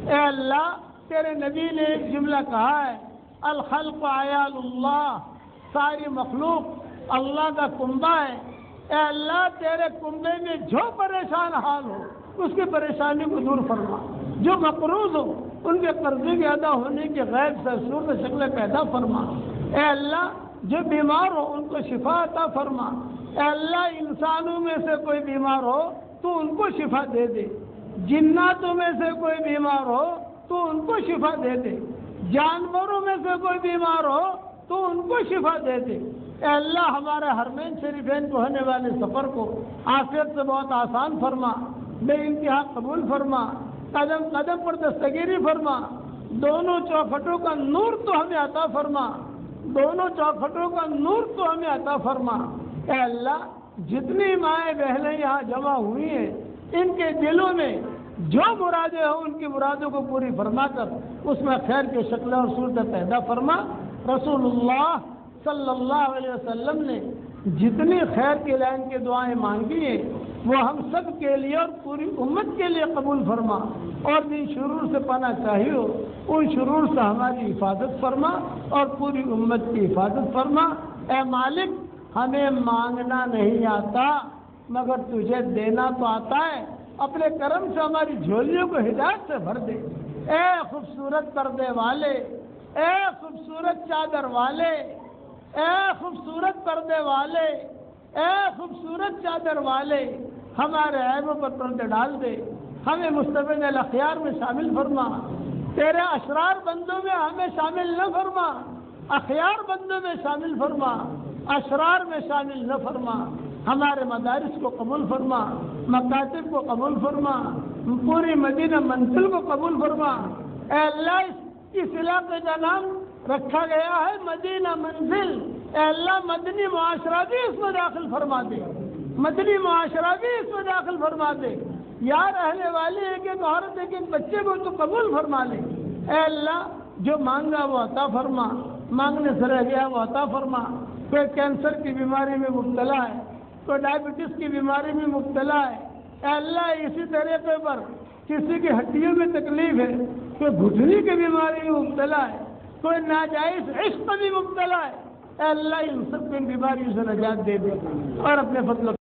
اے اللہ تیرے نبی نے ایک جملہ کہا ہے، الخلق عیال اللہ، ساری مخلوق اللہ کا کنبہ ہے۔ اے اللہ تیرے کنبے میں جو پریشان حال ہو اس کی پریشانی کو دور فرما، جو مقروض ہو ان کے قرضے کے ادا ہونے کے غیب سے صورت شکلیں پیدا فرما۔ اے اللہ جو بیمار ہو ان کو شفا عطا فرما۔ اے اللہ انسانوں میں سے کوئی بیمار ہو تو ان کو شفا دے دے، جناتوں میں سے کوئی بیمار ہو تو ان کو شفا دے دے، جانوروں میں سے کوئی بیمار ہو تو ان کو شفا دے دے۔ اے اللہ ہمارے حرمین شریفین کو ہونے والے سفر کو عافیت سے بہت آسان فرما، بے انتہا قبول فرما، قدم قدم پر دستگیری فرما، دونوں چوکھٹوں کا نور تو ہمیں عطا فرما، دونوں چوکھٹوں کا نور تو ہمیں عطا فرما۔ اے اللہ جتنی مائیں بہنیں یہاں جمع ہوئی ہیں ان کے دلوں میں جو مرادیں ہوں ان کی مرادوں کو پوری فرما کر اس میں خیر کی شکلیں اور صورتیں پیدا فرما۔ رسول اللہ صلی اللہ علیہ وسلم نے جتنی خیر کی لائن کی دعائیں مانگی ہیں وہ ہم سب کے لیے اور پوری امت کے لیے قبول فرما، اور جن شرور سے پناہ چاہیے ہو ان شرور سے ہماری حفاظت فرما اور پوری امت کی حفاظت فرما۔ اے مالک ہمیں مانگنا نہیں آتا مگر تجھے دینا تو آتا ہے، اپنے کرم سے ہماری جھولیوں کو ہدایت سے بھر دے۔ اے خوبصورت پردے والے، اے خوبصورت چادر والے، اے خوبصورت پردے والے، اے خوبصورت چادر والے، ہمارے عیبوں پر پردے ڈال دے، ہمیں مستبین الاخیار میں شامل فرما، تیرے اشرار بندوں میں ہمیں شامل نہ فرما، اخیار بندوں میں شامل فرما، اشرار میں شامل نہ فرما۔ ہمارے مدارس کو قبول فرما، مکاتب کو قبول فرما، پوری مدینہ منزل کو قبول فرما۔ اے اللہ اس علاقے کا نام رکھا گیا ہے مدینہ منزل، اے اللہ مدنی معاشرہ بھی اس میں داخل فرما دے، مدنی معاشرہ بھی اس میں داخل فرما دے۔ یار رہنے والے ایک ایک عورت ایک ایک بچے کو تو قبول فرما لے۔ اے اللہ جو مانگا وہ عطا فرما، مانگنے سے رہ گیا وہ عطا فرما۔ کوئی کینسر کی بیماری میں مبتلا ہے، کوئی ڈائبٹیز کی بیماری میں مبتلا ہے، اے اللہ اسی طریقے پر کسی کی ہڈیوں میں تکلیف ہے، کوئی گھٹنی کی بیماری میں مبتلا ہے، کوئی ناجائز عشق میں مبتلا ہے، اے اللہ ان سب کی بیماریوں سے نجات دے دے اور اپنے فضل